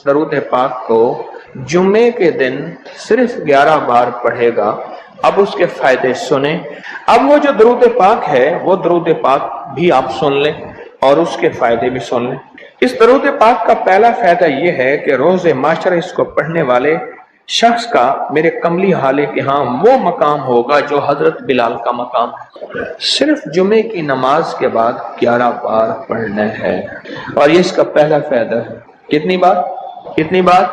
اس درود پاک کو جمعے کے دن صرف 11 بار پڑھے گا، اب اس کے فائدے سنیں۔ اب وہ جو درود پاک ہے وہ درود پاک بھی آپ سن لیں اور اس کے فائدے بھی سن لیں۔ اس درود پاک کا پہلا فائدہ یہ ہے کہ روز معاشرہ اس کو پڑھنے والے شخص کا میرے کملی حالے کے ہاں وہ مقام ہوگا جو حضرت بلال کا مقام ہے۔ صرف جمعے کی نماز کے بعد 11 بار پڑھنا ہے، اور یہ اس کا پہلا فائدہ ہے۔ کتنی بار؟ کتنی بار؟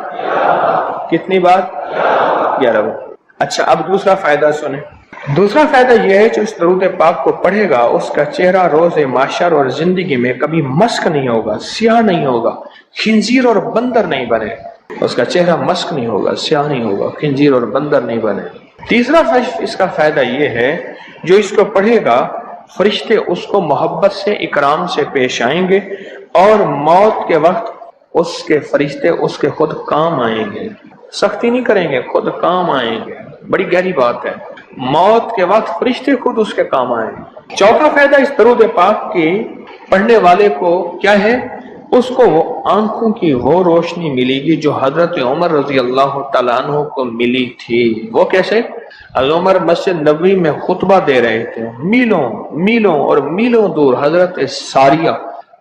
کتنی بار؟ 11 بار۔ اچھا، اب دوسرا فائدہ سنیں۔ دوسرا فائدہ یہ ہے جو اس درود پاک کو پڑھے گا اس کا چہرہ روز محشر اور زندگی میں کبھی مسک نہیں ہوگا، سیاہ نہیں ہوگا، خنزیر اور بندر نہیں بنے۔ اس کا چہرہ مسک نہیں ہوگا، سیاہ نہیں ہوگا، خنزیر اور بندر نہیں بنے۔ تیسرا اس کا فائدہ یہ ہے جو اس کو پڑھے گا فرشتے اس کو محبت سے اکرام سے پیش آئیں گے، اور موت کے وقت اس کے فرشتے اس کے خود کام آئیں گے، سختی نہیں کریں گے، خود کام آئیں گے۔ بڑی گہری بات ہے، موت کے وقت فرشتے خود اس کے کام آئیں گے۔ چوتھا فائدہ اس درود پاک کی پڑھنے والے کو کیا ہے؟ اس کو وہ آنکھوں کی وہ روشنی ملے گی جو حضرت عمر رضی اللہ تعالیٰ عنہ کو ملی تھی۔ وہ کیسے؟ حضرت عمر مسجد نبوی میں خطبہ دے رہے تھے، میلوں میلوں اور میلوں دور حضرت ساریہ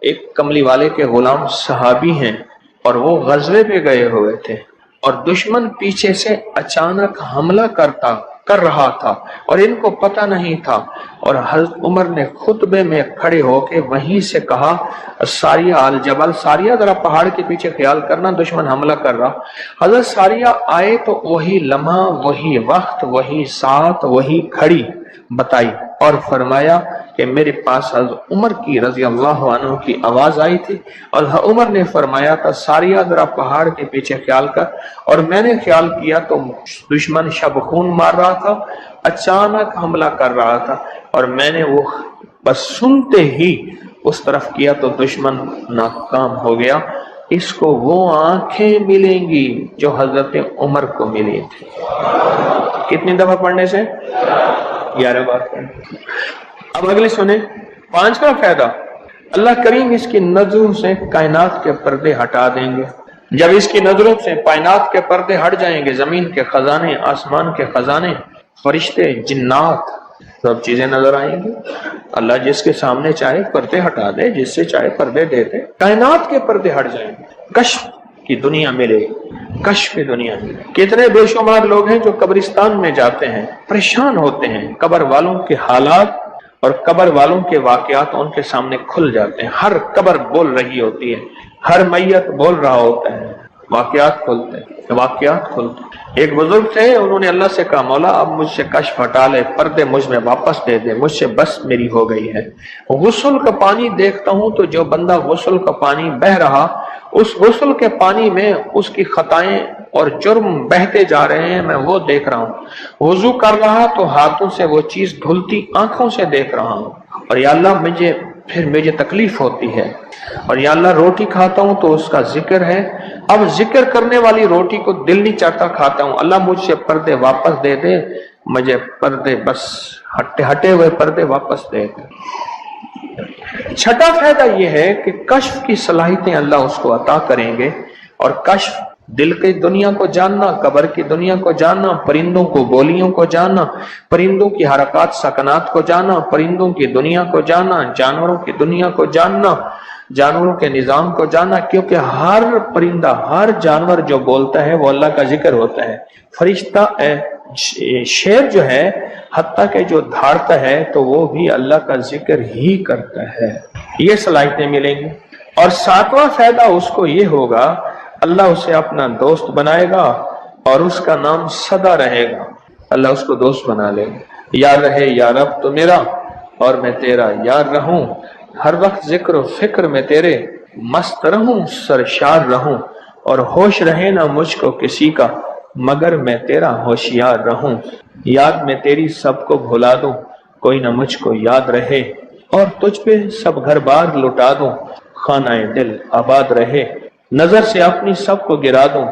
ایک کملی والے کے غلام صحابی ہیں، اور وہ غزوے پہ گئے ہوئے تھے، اور دشمن پیچھے سے اچانک حملہ کر رہا تھا اور ان کو پتہ نہیں تھا، اور حضرت عمر نے خطبے میں کھڑے ہو کے وہیں سے کہا ساریہ الجبل، ساریہ ذرا پہاڑ کے پیچھے خیال کرنا، دشمن حملہ کر رہا۔ حضرت ساریہ آئے تو وہی لمحہ، وہی وقت، وہی ساتھ، وہی کھڑی بتائی، اور فرمایا کہ میرے پاس حضرت عمر کی رضی اللہ عنہ کی آواز آئی تھی، اور عمر نے فرمایا تھا ساریہ ذرا پہاڑ کے پیچھے خیال کر، اور میں نے خیال کیا تو دشمن شب خون مار رہا تھا، اچانک حملہ کر رہا تھا، اور میں نے وہ بس سنتے ہی اس طرف کیا تو دشمن ناکام ہو گیا۔ اس کو وہ آنکھیں ملیں گی جو حضرت عمر کو ملی تھی۔ کتنی دفعہ پڑھنے سے؟ 11 بار پڑھنے۔ اب اگلی سنیں، 5واں فائدہ، اللہ کریم اس کی نظروں سے کائنات کے پردے ہٹا دیں گے۔ جب اس کی نظروں سے کائنات کے پردے ہٹ جائیں گے، زمین کے خزانے، آسمان کے خزانے، فرشتے، جنات، سب چیزیں نظر آئیں گی۔ اللہ جس کے سامنے چاہے پردے ہٹا دے، جس سے چاہے پردے دے دے، کائنات کے پردے ہٹ جائیں گے، کشف کی دنیا ملے، کشف کی دنیا ملے۔ کتنے بے شمار لوگ ہیں جو قبرستان میں جاتے ہیں، پریشان ہوتے ہیں، قبر والوں کے حالات اور قبر والوں کے واقعات ان کے سامنے کھل جاتے ہیں۔ ہر قبر بول رہی ہوتی ہے، ہر میت بول رہا ہوتا ہے، واقعات کھلتے ہیں، واقعات کھلتے ہیں۔ ایک بزرگ تھے، انہوں نے اللہ سے کہا مولا اب مجھ سے کشف ہٹا لے، پردے مجھ میں واپس دے دے، مجھ سے بس میری ہو گئی ہے۔ غسل کا پانی دیکھتا ہوں تو جو بندہ غسل کا پانی بہ رہا، اس غسل کے پانی میں اس کی خطائیں اور جرم بہتے جا رہے ہیں، میں وہ دیکھ رہا ہوں۔ وضو کر رہا تو ہاتھوں سے وہ چیز دھلتی آنکھوں سے دیکھ رہا ہوں، اور یا اللہ مجھے تکلیف ہوتی ہے، اور یا اللہ روٹی کھاتا ہوں تو اس کا ذکر ہے، اب ذکر کرنے والی روٹی کو دل نہیں چاہتا کھاتا ہوں، اللہ مجھ سے پردے واپس دے دے، مجھے پردے بس ہٹے ہوئے پردے واپس دے دے۔ چھٹا فائدہ یہ ہے کہ کشف کی صلاحیتیں اللہ اس کو عطا کریں گے، اور کشف دل کی دنیا کو جاننا، قبر کی دنیا کو جاننا، پرندوں کو بولیوں کو جاننا، پرندوں کی حرکات سکنات کو جاننا، پرندوں کی دنیا کو جاننا، جانوروں کی دنیا کو جاننا، جانوروں کے نظام کو جاننا، کیونکہ ہر پرندہ، ہر جانور جو بولتا ہے وہ اللہ کا ذکر ہوتا ہے۔ فرشتہ شیر جو ہے حتیٰ کہ جو دھاڑتا ہے تو وہ بھی اللہ کا ذکر ہی کرتا ہے۔ یہ صلاحیتیں ملیں گی۔ اور 7واں فائدہ اس کو یہ ہوگا، اللہ اسے اپنا دوست بنائے گا اور اس کا نام سدا رہے گا۔ اللہ اس کو دوست بنا لے گا، یار رہے یا رب تو میرا اور میں تیرا یار رہوں، ہر وقت ذکر و فکر میں تیرے مست رہوں، سرشار رہوں، اور ہوش رہے نہ مجھ کو کسی کا مگر میں تیرا ہوشیار رہوں، یاد میں تیری سب کو بھلا دوں، کوئی نہ مجھ کو یاد رہے، اور تجھ پہ سب گھر بار لٹا دوں، خانہ دل آباد رہے، نظر سے اپنی سب کو گرا دوں،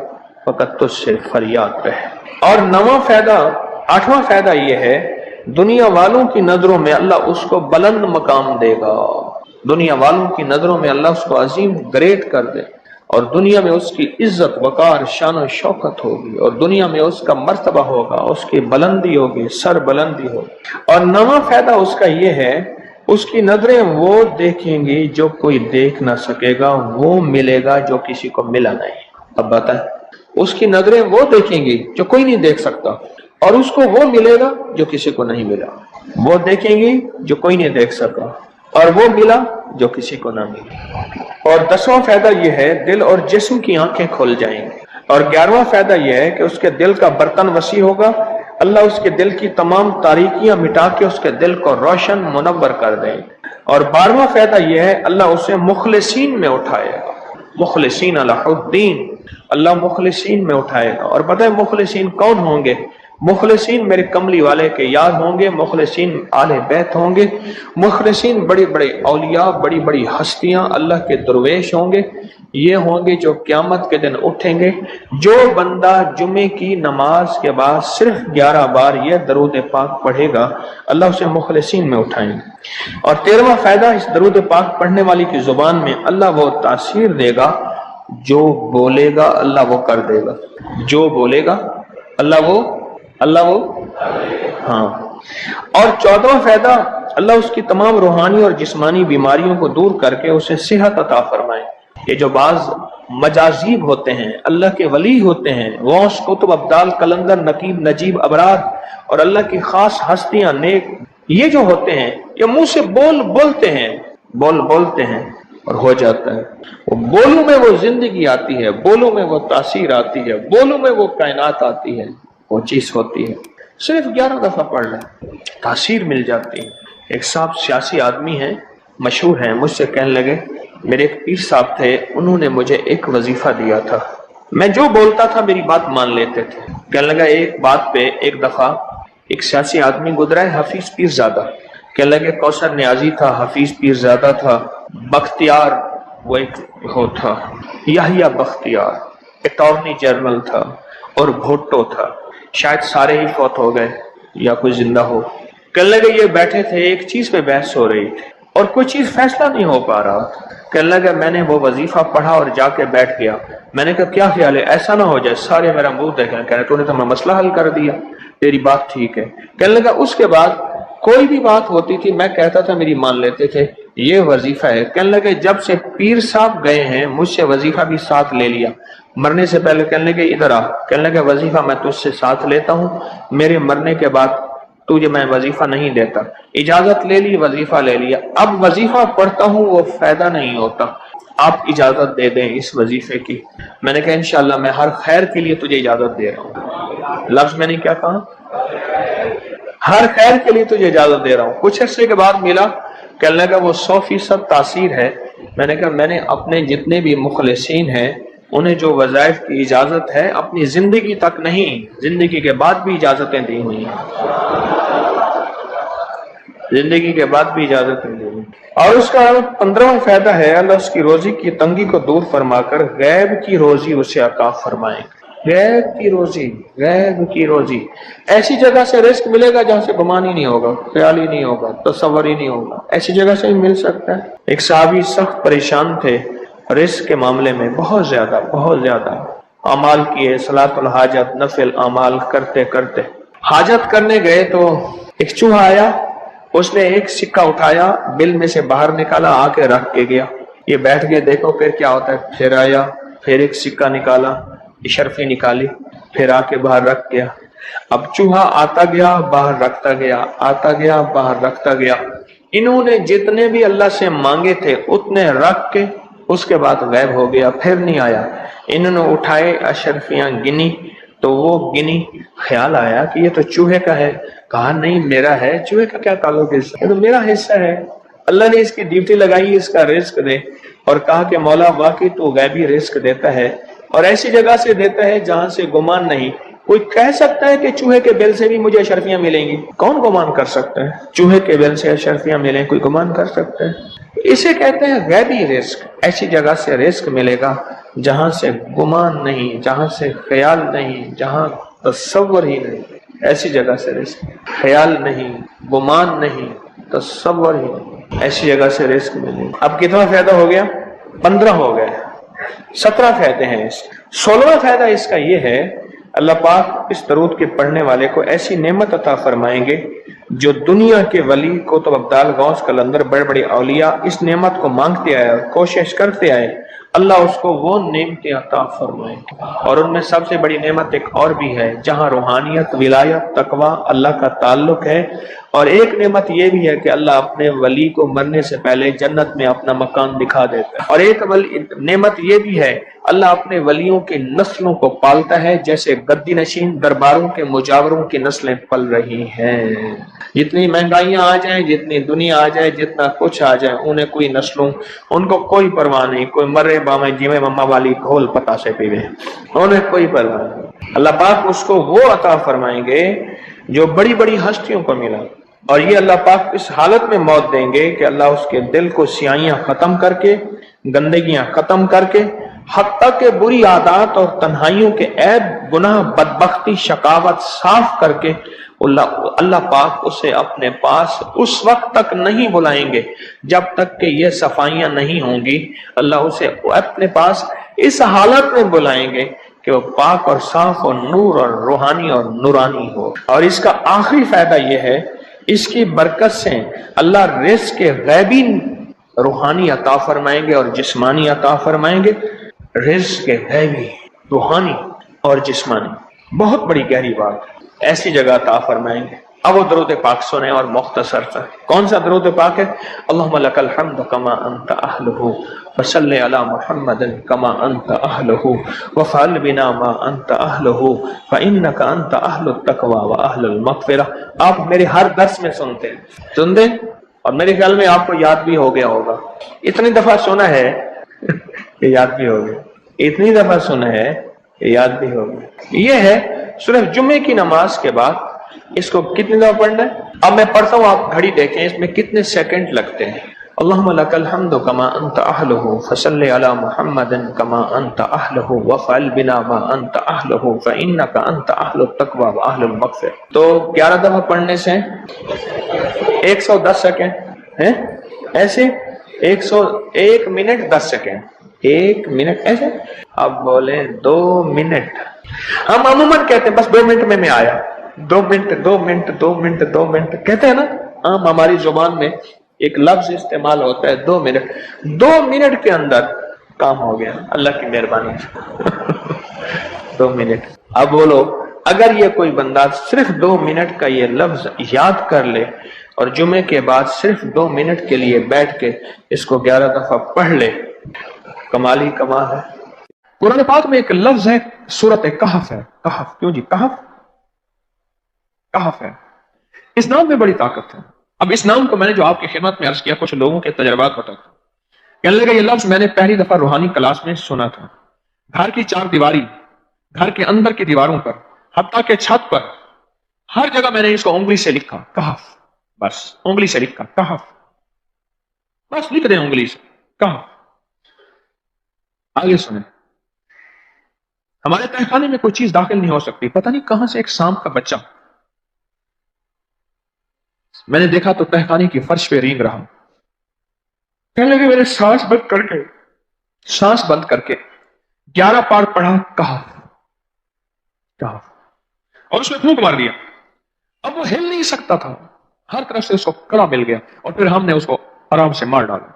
فقط تجھ سے فریاد رہے۔ اور 8واں فائدہ یہ ہے، دنیا والوں کی نظروں میں اللہ اس کو بلند مقام دے گا، دنیا والوں کی نظروں میں اللہ اس کو عظیم گریٹ کر دے۔ اور دنیا میں اس کی عزت وقار شان و شوکت ہوگی، اور دنیا میں اس کا مرتبہ ہوگا، اس کی بلندی ہوگی، سر بلندی ہوگی۔ اور نواں فائدہ اس کا یہ ہے، اس کی نظریں وہ دیکھیں گی جو کوئی دیکھ نہ سکے گا، وہ ملے گا جو کسی کو ملا نہیں۔ اب بتائیں، اس کی نظریں وہ دیکھیں گی جو کوئی نہیں دیکھ سکتا، اور اس کو وہ ملے گا جو کسی کو نہیں ملا۔ وہ دیکھیں گی جو کوئی نہیں دیکھ سکا، اور وہ ملا جو کسی کو نہ ملا۔ اور 10واں فائدہ یہ ہے، دل اور جسم کی آنکھیں کھل جائیں گی۔ اور 11واں فائدہ یہ ہے کہ اس کے دل کا برتن وسیع ہوگا، اللہ اس کے دل کی تمام تاریکیاں مٹا کے اس کے دل کو روشن منور کر دیں۔ اور 12واں فائدہ یہ ہے، اللہ اسے مخلصین میں اٹھائے گا، مخلصین علی الدین، اللہ مخلصین میں اٹھائے گا۔ اور پتہ ہے مخلصین کون ہوں گے؟ مخلصین میرے کملی والے کے یار ہوں گے، مخلصین آل بیت ہوں گے، مخلصین بڑی بڑی اولیاء، بڑی بڑی ہستیاں اللہ کے درویش ہوں گے۔ یہ ہوں گے جو قیامت کے دن اٹھیں گے۔ جو بندہ جمعے کی نماز کے بعد صرف 11 بار یہ درود پاک پڑھے گا، اللہ اسے مخلصین میں اٹھائیں گے۔ اور 13واں فائدہ، اس درود پاک پڑھنے والی کی زبان میں اللہ وہ تاثیر دے گا، جو بولے گا اللہ وہ کر دے گا، جو بولے گا اللہ وہ ہاں۔ اور 14واں فائدہ، اللہ اس کی تمام روحانی اور جسمانی بیماریوں کو دور کر کے اسے صحت عطا فرمائے۔ یہ جو بعض مجازیب ہوتے ہیں، اللہ کے ولی ہوتے ہیں، غوث، قطب، ابدال، قلندر، نقیب، نجیب، ابرار، اور اللہ کی خاص ہستیاں، نیک، یہ جو ہوتے ہیں یہ منہ سے بولتے ہیں اور ہو جاتا ہے۔ وہ بولوں میں وہ زندگی آتی ہے، بولوں میں وہ تاثیر آتی ہے، بولوں میں وہ کائنات آتی ہے، وہ چیز ہوتی ہے۔ صرف 11 دفعہ پڑھ لیں، تاثیر مل جاتی ہے۔ ایک صاحب سیاسی آدمی ہیں، مشہور ہیں، مجھ سے کہنے لگے، میرے ایک پیر صاحب تھے، انہوں نے مجھے ایک وظیفہ دیا تھا، میں جو بولتا تھا میری بات مان لیتے تھے۔ کہنے لگا ایک بات پہ ایک دفعہ ایک سیاسی آدمی گزرا ہے، حفیظ پیر زادہ، کہنے لگے کوثر نیازی تھا، حفیظ پیر زادہ تھا، بختیار وہ ایک ہو تھا، یحییٰ بختیار اٹارنی جنرل تھا، اور بھٹو تھا، شاید سارے ہی فوت ہو گئے یا کوئی زندہ ہو۔ کہنے لگے یہ بیٹھے تھے، ایک چیز پہ بحث ہو رہی تھی اور کوئی چیز فیصلہ نہیں ہو پا رہا۔ کہنے لگا میں نے وہ وظیفہ پڑھا اور جا کے بیٹھ گیا۔ میں نے کہا کیا خیال ہے، ایسا نہ ہو جائے سارے میرا منہ دیکھیں، کہہ رہے تو نے تو میں مسئلہ حل کر دیا، تیری بات ٹھیک ہے۔ کہنے لگا اس کے بعد کوئی بھی بات ہوتی تھی میں کہتا تھا میری مان لیتے تھے، یہ وظیفہ ہے۔ کہنے لگے جب سے پیر صاحب گئے ہیں مجھ سے وظیفہ بھی ساتھ لے لیا، مرنے سے پہلے کہنے لگے ادھر آ، کہنے لگے وظیفہ میں تجھ سے ساتھ لیتا ہوں، میرے مرنے کے بعد تجھے میں وظیفہ نہیں دیتا۔ اجازت لے لی، وظیفہ لے لیا، اب وظیفہ پڑھتا ہوں وہ فائدہ نہیں ہوتا، آپ اجازت دے دیں اس وظیفے کی۔ میں نے کہا انشاءاللہ میں ہر خیر کے لیے تجھے اجازت دے رہا ہوں۔ لفظ میں نے کیا کہا؟ ہر خیر کے لیے تجھے اجازت دے رہا ہوں۔ کچھ عرصے کے بعد ملا، کہنے لگا وہ 100% تاثیر ہے۔ میں نے کہا میں نے اپنے جتنے بھی مخلصین ہیں انہیں جو وظائف کی اجازت ہے اپنی زندگی تک نہیں، زندگی کے بعد بھی اجازتیں دی ہوئی ہیں، زندگی کے بعد بھی اجازتیں دی ہوئی۔ اور اس کا 15واں فائدہ ہے، اللہ اس کی روزی کی تنگی کو دور فرما کر غیب کی روزی اسے عطا فرمائے۔ غیب کی روزی، غیب کی روزی، ایسی جگہ سے رزق ملے گا جہاں سے گمان ہی نہیں ہوگا، خیال ہی نہیں ہوگا، تصور ہی نہیں ہوگا، ایسی جگہ سے ہی مل سکتا ہے۔ ایک صحابی سخت پریشان تھے رزق کے معاملے میں، بہت زیادہ اعمال کیے، صلاۃ الحاجت، نفل اعمال کرتے کرتے حاجت کرنے گئے تو ایک چوہا آیا، اس نے ایک سکہ اٹھایا، بل میں سے باہر نکالا، آ کے رکھ کے گیا۔ یہ بیٹھ کے دیکھو پھر کیا ہوتا ہے، پھر آیا، پھر ایک سکہ نکالا، اشرفی نکالی، پھر آ کے باہر رکھ گیا۔ اب چوہا آتا گیا باہر رکھتا گیا، آتا گیا باہر رکھتا گیا۔ انہوں نے جتنے بھی اللہ سے مانگے تھے اتنے رکھ کے اس کے بعد غائب ہو گیا، پھر نہیں آیا۔ انہوں نے اٹھائے اشرفیاں گنی تو وہ گنی، خیال آیا کہ یہ تو چوہے کا ہے، کہا نہیں میرا ہے، چوہے کا کیا تعلق ہے، یہ تو میرا حصہ ہے۔ اللہ نے اس کی ڈیوٹی لگائی اس کا رزق دے، اور کہا کہ مولا واقعی تو غیبی رزق دیتا ہے، اور ایسی جگہ سے دیتا ہے جہاں سے گمان نہیں۔ کوئی کہہ سکتا ہے کہ چوہے کے بل سے بھی مجھے اشرفیاں ملیں گی؟ کون گمان کر سکتا ہے چوہے کے بل سے اشرفیاں ملیں؟ کوئی گمان کر سکتا ہے؟ اسے کہتے ہیں غیبی رزق۔ ایسی جگہ سے رزق ملے گا جہاں سے گمان نہیں، جہاں سے خیال نہیں، جہاں تصور ہی نہیں، ایسی جگہ سے رزق، خیال نہیں، گمان نہیں، تصور ہی نہیں، ایسی جگہ سے رزق ملے گا۔ اب کتنا فائدہ ہو گیا؟ 15 ہو گئے۔ 17 فائدے ہیں اس 16واں فائدہ اس کا یہ ہے، اللہ پاک اس درود کے پڑھنے والے کو ایسی نعمت عطا فرمائیں گے جو دنیا کے ولی قطب ابدال غوث قلندر بڑے بڑے اولیاء اس نعمت کو مانگتے آئے اور کوشش کرتے آئے، اللہ اس کو وہ نعمتیں عطا فرمائیں گے۔ اور ان میں سب سے بڑی نعمت ایک اور بھی ہے جہاں روحانیت، ولایت، تقوی، اللہ کا تعلق ہے، اور ایک نعمت یہ بھی ہے کہ اللہ اپنے ولی کو مرنے سے پہلے جنت میں اپنا مکان دکھا دیتا ہے، اور ایک نعمت یہ بھی ہے اللہ اپنے ولیوں کی نسلوں کو پالتا ہے، جیسے گدی نشین درباروں کے مجاوروں کی نسلیں پل رہی ہیں۔ جتنی مہنگائیاں آ جائیں، جتنی دنیا آ جائے، جتنا کچھ آ جائے، انہیں کوئی نسلوں ان کو کوئی پرواہ نہیں، کوئی مرے باویں جیویں مما والی گھول پتا سے پیوے، انہیں کوئی پرواہ نہیں۔ اللہ پاک اس کو وہ عطا فرمائیں گے جو بڑی بڑی ہستیوں کو ملا، اور یہ اللہ پاک اس حالت میں موت دیں گے کہ اللہ اس کے دل کو سیاہیاں ختم کر کے، گندگیاں ختم کر کے، حتیٰ کہ بری عادات اور تنہائیوں کے عیب، گناہ، بدبختی، شقاوت صاف کر کے اللہ پاک اسے اپنے پاس اس وقت تک نہیں بلائیں گے جب تک کہ یہ صفائیاں نہیں ہوں گی۔ اللہ اسے اپنے پاس اس حالت میں بلائیں گے کہ وہ پاک اور صاف اور نور اور روحانی اور نورانی ہو۔ اور اس کا آخری فائدہ یہ ہے، اس کی برکت سے اللہ رزق کے غیبی روحانی عطا فرمائیں گے اور جسمانی عطا فرمائیں گے۔ رزق کے غیبی، روحانی اور جسمانی، بہت بڑی گہری بات، ایسی جگہ عطا فرمائیں گے۔ اب وہ درود پاک سنیں اور مختصر سا کون سا درود پاک ہے؟ اللہم لک الحمد کما انت اہلہ وصلی علی محمد کما انت اہلہ وفعل بنا ما انت اہلہ فانک انت اہل التقوی واہل المغفرہ۔ آپ میرے ہر درس میں سنتے ہیں اور میرے خیال میں آپ کو یاد بھی ہو گیا ہوگا، اتنی دفعہ سنا ہے کہ یاد بھی ہو گیا، اتنی دفعہ سنا ہے کہ یاد بھی ہو گیا۔ یہ ہے صرف جمعے کی نماز کے بعد اس کو کتنی دفعہ پڑھنا ہے؟ اب میں پڑھتا ہوں، آپ گھڑی دیکھیں اس میں کتنے سیکنڈ لگتے ہیں۔ اللہم لک الحمد کما انت اہلہ فصلی علی محمد کما انت اہلہ وفعل بنا ما انت اہلہ فانک انت اہل التقوی واہل المغفرہ۔ تو 11 دفعہ پڑھنے سے 110 سیکنڈ ہیں، ایسے 101 منٹ 10 سیکنڈ، 1 منٹ ایسے۔ اب بولے 2 منٹ، ہم عموماً کہتے ہیں بس 2 منٹ میں آیا، 2 منٹ 2 منٹ 2 منٹ 2 منٹ کہتے ہیں نا، عام ہماری زبان میں ایک لفظ استعمال ہوتا ہے 2 منٹ۔ 2 منٹ کے اندر کام ہو گیا اللہ کی مہربانی سے۔ 2 منٹ۔ اب بولو اگر یہ کوئی بندہ صرف 2 منٹ کا یہ لفظ یاد کر لے اور جمعے کے بعد صرف 2 منٹ کے لیے بیٹھ کے اس کو 11 دفعہ پڑھ لے، کمال ہی کمال ہے۔ قرآن پاک میں ایک لفظ ہے، سورۃ کہف ہے۔ کہف، کیوں جی کہف؟ کہف ہے، اس نام میں بڑی طاقت ہے۔ اب اس نام کو میں نے جو آپ کی خدمت میں عرض کیا، کچھ لوگوں کے تجربات بتاتا ہوں۔ کہنے لگا یہ لفظ میں نے پہلی دفعہ روحانی کلاس میں سنا تھا، گھر کی 4 دیواری، گھر کے اندر کی دیواروں پر، حتیٰ کہ چھت پر، ہر جگہ میں نے اس کو انگلی سے لکھا، کہف، بس انگلی سے لکھا کہف، بس لکھ دیں انگلی سے کہف۔ آگے سنیں، ہمارے تہہ خانے میں کوئی چیز داخل نہیں ہو سکتی، پتہ نہیں کہاں سے ایک سانپ کا بچہ میں نے دیکھا تو تہہ خانے کی فرش پہ رینگ رہا۔ کہنے لگے میں نے سانس بند کر کے 11 بار پڑھا کہف کہف، اور اس میں پھونک مار دیا۔ اب وہ ہل نہیں سکتا تھا، ہر طرف سے اس کو کڑا مل گیا، اور پھر ہم نے اس کو آرام سے مار ڈالا۔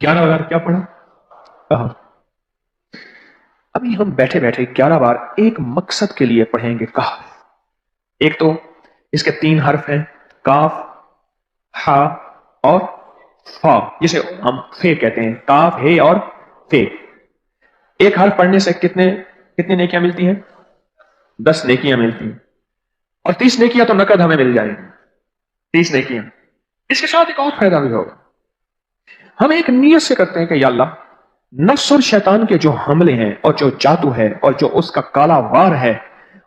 11 بار کیا پڑھا؟ کہف۔ ابھی ہم بیٹھے بیٹھے 11 بار ایک مقصد کے لیے پڑھیں گے کہف۔ ایک تو اس کے 3 حرف ہیں، کاف، ہا اور فا، جسے ہم فے کہتے ہیں، کاف، ہے اور فے۔ ایک حرف پڑھنے سے کتنی نیکیاں ملتی ہیں؟ 10 نیکیاں ملتی ہیں، اور 30 نیکیاں تو نقد ہمیں مل جائیں گی، 30 نیکیاں۔ اس کے ساتھ ایک اور فائدہ بھی ہوگا، ہم ایک نیت سے کرتے ہیں کہ یا اللہ، نفس اور شیطان کے جو حملے ہیں اور جو جادو ہے اور جو اس کا کالا وار ہے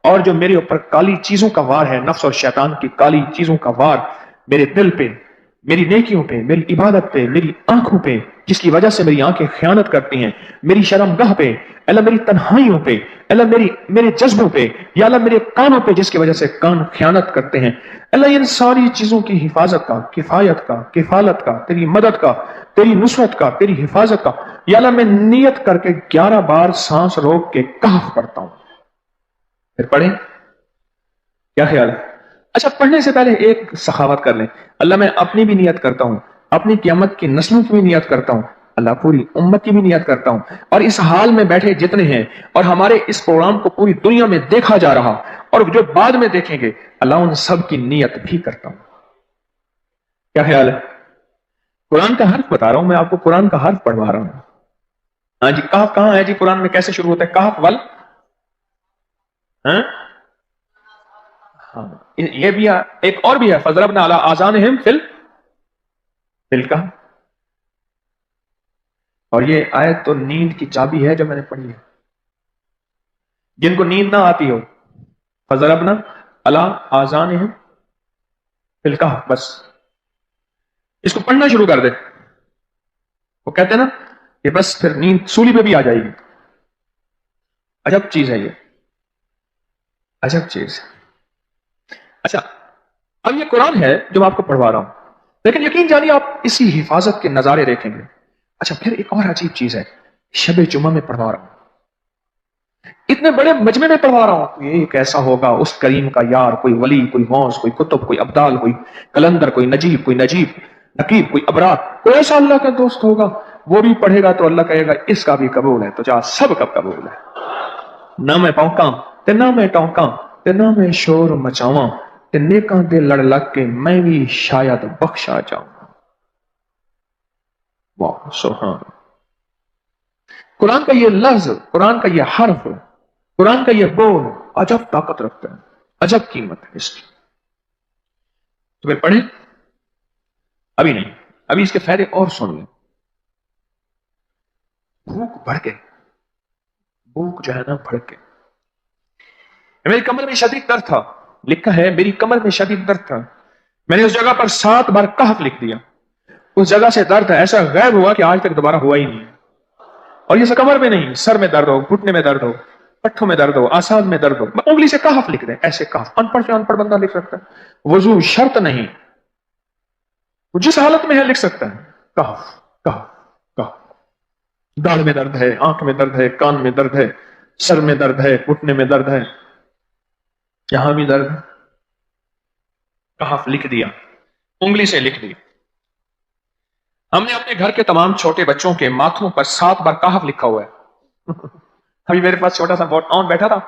اور جو میرے اوپر کالی چیزوں کا وار ہے، نفس اور شیطان کی کالی چیزوں کا وار میرے دل پہ، میری نیکیوں پہ، میری عبادت پہ، میری آنکھوں پہ، جس کی وجہ سے میری آنکھیں خیانت کرتی ہیں، میری شرمگاہ پہ، اللہ میری تنہائیوں پہ، اللہ میرے جذبوں پہ، یا اللہ میرے کانوں پہ جس کی وجہ سے کان خیانت کرتے ہیں، اللہ ان ساری چیزوں کی حفاظت کا، کفایت کا، کفالت کا، تیری مدد کا، تیری نصرت کا، تیری حفاظت کا یا اللہ میں نیت کر کے 11 بار سانس روک کے کہف پڑھتا ہوں. پھر پڑھیں. کیا خیال ہے؟ اچھا پڑھنے سے پہلے ایک سخاوت کر لیں. اللہ میں اپنی بھی نیت کرتا ہوں, اپنی قیامت کی نسلوں کی بھی نیت کرتا ہوں, اللہ پوری امت کی بھی نیت کرتا ہوں, اور اس حال میں بیٹھے جتنے ہیں اور ہمارے اس پروگرام کو پوری دنیا میں دیکھا جا رہا اور جو بعد میں دیکھیں گے, اللہ ان سب کی نیت بھی کرتا ہوں. کیا خیال ہے؟ قرآن کا حرف بتا رہا ہوں میں آپ کو, قرآن کا حرف پڑھوا رہا ہوں. ہاں جی, کہف کہاں ہے جی قرآن میں؟ کیسے شروع ہوتا ہے کہف؟ ول ہاں ہاں, یہ بھی ہے, ایک اور بھی ہے, فضربنا علی آذانہم فی الکہف. اور یہ آیت تو نیند کی چابی ہے جو میں نے پڑھی ہے. جن کو نیند نہ آتی ہو, فضربنا علی آذانہم فی الکہف, بس اس کو پڑھنا شروع کر دے. وہ کہتے ہیں نا کہ بس پھر نیند سولی پہ بھی آ جائے گی. عجب چیز ہے یہ, عجب چیز. اچھا اب یہ قرآن ہے جو میں آپ کو پڑھوا رہا ہوں, لیکن یقین جانیے آپ اسی حفاظت کے نظارے دیکھیں گے. اچھا پھر ایک اور عجیب چیز ہے, شب جمعہ میں پڑھوا رہا ہوں, اتنے بڑے مجمع میں پڑھوا رہا ہوں. یہ کیسا ہوگا اس کریم کا یار, کوئی ولی, کوئی غوث, کوئی قطب, کوئی ابدال, کوئی کلندر, کوئی نجیب, کوئی نجیب نقیب, کوئی ابرار, کوئی ایسا اللہ کا دوست ہوگا, وہ بھی پڑھے گا تو اللہ کہے گا اس کا بھی قبول ہے, تو جا سب کا قبول ہے. نہ میں پونکاں تے نہ میں ٹونکاں تے نہ میں شور مچاواں تے نیکاں دے لڑ لگ کے میں بھی شاید بخشا جاؤں. واہ سبحان. قرآن کا یہ لفظ, قرآن کا یہ حرف, قرآن کا یہ بول عجب طاقت رکھتا ہے, عجب قیمت ہے اس کی. تو پھر پڑھیں. ابھی نہیں, ابھی اس کے فائدے اور سن لیں. بھوک بڑھ کے, بھوک جو ہے نا بڑھ کے, میری کمر میں شدید درد تھا, لکھا ہے میری کمر میں شدید درد تھا, میں نے اس جگہ پر 7 بار کہف لکھ دیا. اس جگہ سے درد ایسا غائب ہوا کہ آج تک دوبارہ ہوا ہی نہیں. اور یہ کمر میں نہیں, سر میں درد ہو, گھٹنے میں درد ہو, پٹھوں میں درد ہو, آسان میں درد ہو, انگلی سے کہف لکھ دیں, ایسے کہف. ان پڑھ سے ان پڑھ بندہ لکھ سکتا ہے, وضو شرط نہیں, وہ جس حالت میں ہے لکھ سکتا ہے. کہف کہف کہف. داڑھ میں درد ہے, آنکھ میں درد ہے, کان میں درد ہے, سر میں درد ہے, گھٹنے میں درد ہے, یہاں بھی درد ہے, کہف لکھ دیا, انگلی سے لکھ دیا. ہم نے اپنے گھر کے تمام چھوٹے بچوں کے ماتھوں پر 7 بار کہف لکھا ہوا ہے. ابھی میرے پاس چھوٹا سا بہت آن بیٹھا تھا,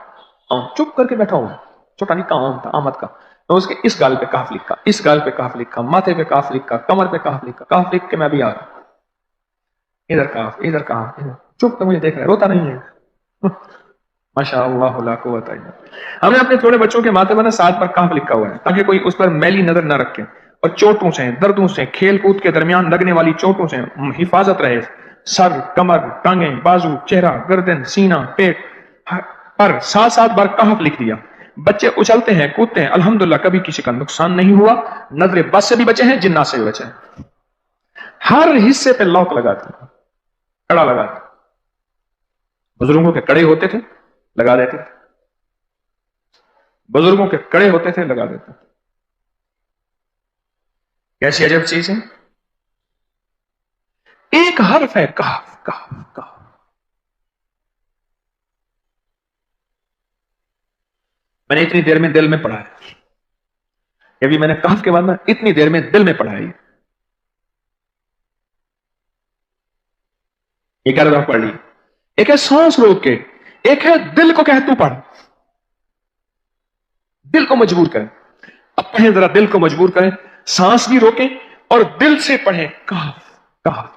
چپ کر کے بیٹھا ہوا, چھوٹا نہیں کا آن تھا, آمد کا. میں اس کے اس گال پہ کہف لکھا, اس گال پہ کہف لکھا, ماتھے پہ کہف لکھا, کمر پہ کہف لکھا, کہف لکھ کے میں بھی آ رہا ہوں. ادھر کہف, ادھر کہف, چپ کر مجھے دیکھ رہا ہے, روتا نہیں ہے. ماشاء اللہ لا قوت الا باللہ. ہم نے اپنے چھوٹے بچوں کے ماتھے پر 7 بار کہف لکھا ہوا ہے تاکہ کوئی اس پر میلی نظر نہ رکھے, اور چوٹوں سے, دردوں سے, کھیل کود کے درمیان لگنے والی چوٹوں سے حفاظت رہے. سر, کمر, ٹانگیں, بازو, چہرہ, گردن, سینہ, پیٹ پر 7 بار کہف لکھ دیا. بچے اچھلتے ہیں, کودتے ہیں, الحمدللہ کبھی کسی کا نقصان نہیں ہوا. نظر بد سے بھی بچے ہیں, جنات سے بھی بچے ہیں. ہر حصے پہ لاک لگاتے ہیں, کڑا لگاتے. بزرگوں کے کڑے ہوتے تھے, لگا دیتے تھے, بزرگوں کے کڑے ہوتے تھے, لگا دیتے تھے. کیسی عجب چیز ہے. ایک حرف ہے کہف کہف کہف. میں نے اتنی دیر میں دل میں پڑھا ہے, ابھی میں نے کہف کے بعد میں اتنی دیر میں دل میں پڑھا ہے. یہ کیا رہا پڑھ لی. ایک ہے سانس روک کے, ایک ہے دل کو کہ تو پڑھ, دل کو مجبور کریں. اب پڑھیں ذرا, دل کو مجبور کریں, سانس بھی روکیں اور دل سے پڑھیں کہف کہف.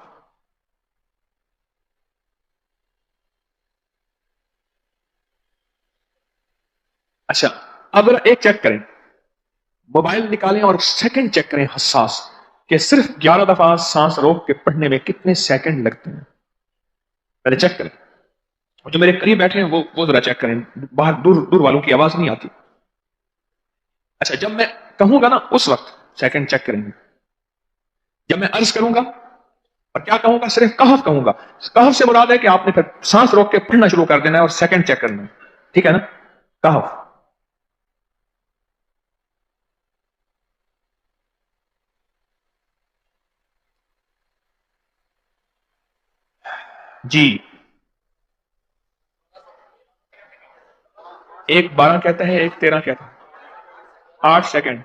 اچھا اب ذرا ایک چیک کریں, موبائل نکالیں اور سیکنڈ چیک کریں حساس, کہ صرف 11 دفعہ سانس روک کے پڑھنے میں کتنے سیکنڈ لگتے ہیں. پہلے چیک کریں, جو میرے قریب بیٹھے ہیں وہ ذرا چیک کریں, باہر دور دور والوں کی آواز نہیں آتی. اچھا جب میں کہوں گا نا اس وقت سیکنڈ چیک کریں گے. جب میں عرض کروں گا اور کیا کہوں گا, صرف کہف کہوں گا. کہف سے مراد ہے کہ آپ نے پھر سانس روک کے پڑھنا شروع کر دینا ہے اور سیکنڈ چیک کرنا ہے, ٹھیک ہے نا. کہف. جی، ایک 12 کہتا ہے، ایک 13 کہتا ہے، 8 سیکنڈ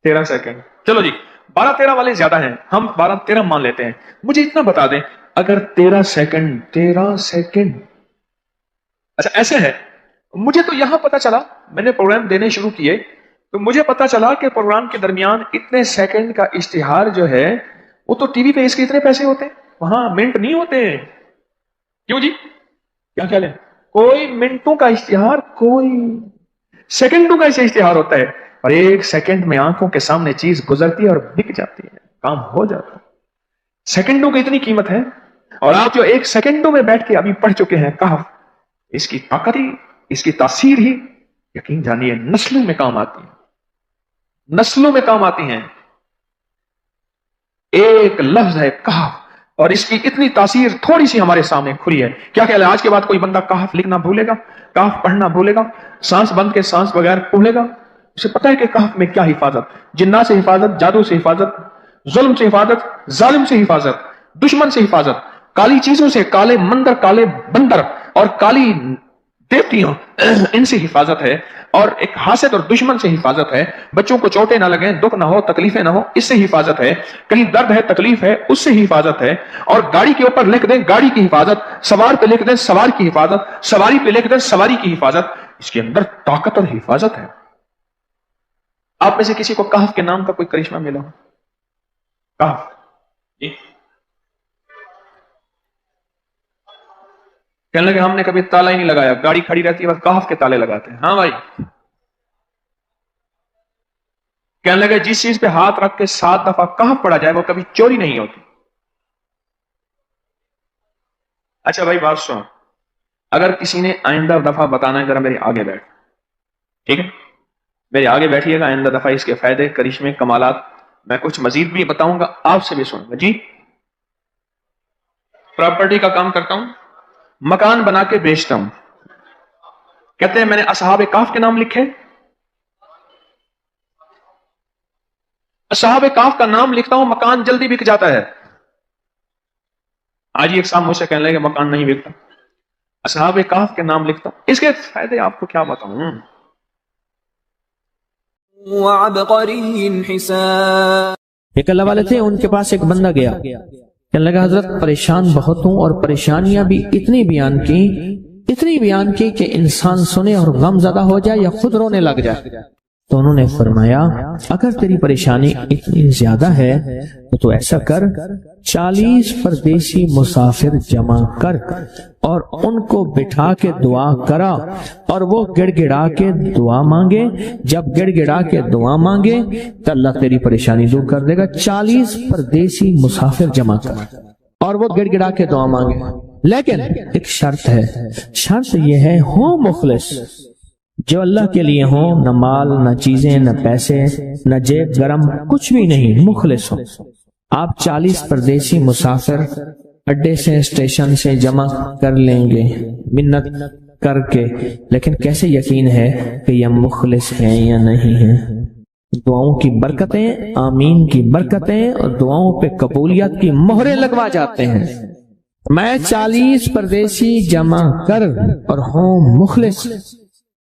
13 سیکنڈ، چلو جی 12 13 والے زیادہ ہیں، ہم 12 13 مان لیتے ہیں۔ مجھے اتنا بتا دیں، اگر 13 سیکنڈ اچھا ایسے ہے، مجھے تو یہاں پتا چلا، میں نے پروگرام دینے شروع کیے تو مجھے پتا چلا کہ پروگرام کے درمیان اتنے سیکنڈ کا اشتہار جو ہے وہ تو ٹی وی پہ اس کے اتنے پیسے ہوتے ہیں، وہاں منٹ نہیں ہوتے ہیں۔ کیوں جی، کیا خیال ہے؟ کوئی منٹوں کا اشتہار، کوئی سیکنڈوں کا ایسے اشتہار ہوتا ہے، اور ایک سیکنڈ میں آنکھوں کے سامنے چیز گزرتی ہے اور بک جاتی ہے، کام ہو جاتا ہے۔ سیکنڈوں کی اتنی قیمت ہے، اور آپ جو ایک سیکنڈوں میں بیٹھ کے ابھی پڑھ چکے ہیں کہف، اس کی طاقت ہی، اس کی تاثیر ہی یقین جانیے نسلوں میں کام آتی ہے، نسلوں میں کام آتی ہیں۔ ایک لفظ ہے کہف، اور اس کی اتنی تاثیر تھوڑی سی ہمارے سامنے کھلی ہے۔ کیا خیال ہے آج کے بعد کوئی بندہ کہف لکھنا بھولے گا، کہف پڑھنا بھولے گا، سانس بند کے سانس بغیر بھولے گا؟ اسے پتہ ہے کہ کہف میں کیا حفاظت، جنات سے حفاظت، جادو سے حفاظت، ظلم سے حفاظت، ظالم سے حفاظت، دشمن سے حفاظت، کالی چیزوں سے، کالے مندر، کالے بندر اور کالی دیوتیوں، ان سے حفاظت ہے، اور ایک حاسد اور دشمن سے حفاظت ہے۔ بچوں کو چوٹیں نہ لگیں، دکھ نہ ہو، تکلیفیں نہ ہو، اس سے حفاظت ہے۔ کہیں درد ہے، تکلیف ہے، اس سے حفاظت ہے۔ اور گاڑی کے اوپر لکھ دیں گاڑی کی حفاظت، سوار پہ لکھ دیں سوار کی حفاظت، سواری پہ لکھ دیں سواری کی حفاظت، اس کے اندر طاقت اور حفاظت ہے۔ آپ میں سے کسی کو کہف کے نام کا کوئی کرشمہ ملا ہو؟ کہف جی، کہنے لگے ہم نے کبھی تالا ہی نہیں لگایا، گاڑی کھڑی رہتی ہے بس کہف کے تالے لگاتے ہیں۔ ہاں بھائی، کہنے لگے جس چیز پہ ہاتھ رکھ کے 7 دفعہ کہف پڑا جائے وہ کبھی چوری نہیں ہوتی۔ اچھا بھائی بات سن، اگر کسی نے آئندہ دفعہ بتانا ہے ذرا میرے آگے بیٹھ، ٹھیک ہے؟ میرے آگے بیٹھیے گا، آئندہ دفعہ اس کے فائدے، کرشمے، کمالات میں کچھ مزید بھی بتاؤں گا، آپ سے بھی سنوں گا۔ جی، پراپرٹی کا کام کرتا ہوں، مکان بنا کے بیچتا ہوں، کہتے ہیں میں نے اصحاب کہف کے نام لکھے، اصحاب کہف کا نام لکھتا ہوں، مکان جلدی بک جاتا ہے۔ آج ہی ایک صاحب مجھ سے کہنے لگے مکان نہیں بکتا، اصحاب کہف کے نام لکھتا ہوں، اس کے فائدے آپ کو کیا بتاؤں۔ وعبقری حسان، ایک اللہ والے تھے، ان کے پاس ایک بندہ گیا، کہنے لگا حضرت پریشان بہت ہوں، اور پریشانیاں بھی اتنی بیان کی کہ انسان سنے اور غم زدہ ہو جائے یا خود رونے لگ جائے۔ تو انہوں نے فرمایا اگر تیری پریشانی اتنی زیادہ ہے تو ایسا کر، 40 پردیسی مسافر جمع کر اور ان کو بٹھا کے دعا کرا، اور وہ گڑ گڑا کے دعا مانگے، جب گڑ گڑا کے دعا مانگے تو اللہ تیری پریشانی دور کر دے گا۔ 40 پردیسی مسافر جمع کر اور وہ گڑ گڑا کے دعا مانگے، لیکن ایک شرط ہے، شرط یہ ہے ہو مخلص، جو اللہ کے لیے ہوں، نہ مال، نہ چیزیں، نہ پیسے، نہ جیب گرم، کچھ بھی نہیں، مخلص ہو۔ آپ 40 پردیسی مسافر اڈے سے، اسٹیشن سے جمع کر لیں گے منت کر کے، لیکن کیسے یقین ہے کہ یہ مخلص ہیں یا نہیں ہیں؟ دعاؤں کی برکتیں، آمین کی برکتیں اور دعاؤں پہ قبولیت کی مہریں لگوا جاتے ہیں۔ میں 40 پردیسی جمع کر اور ہوں مخلص،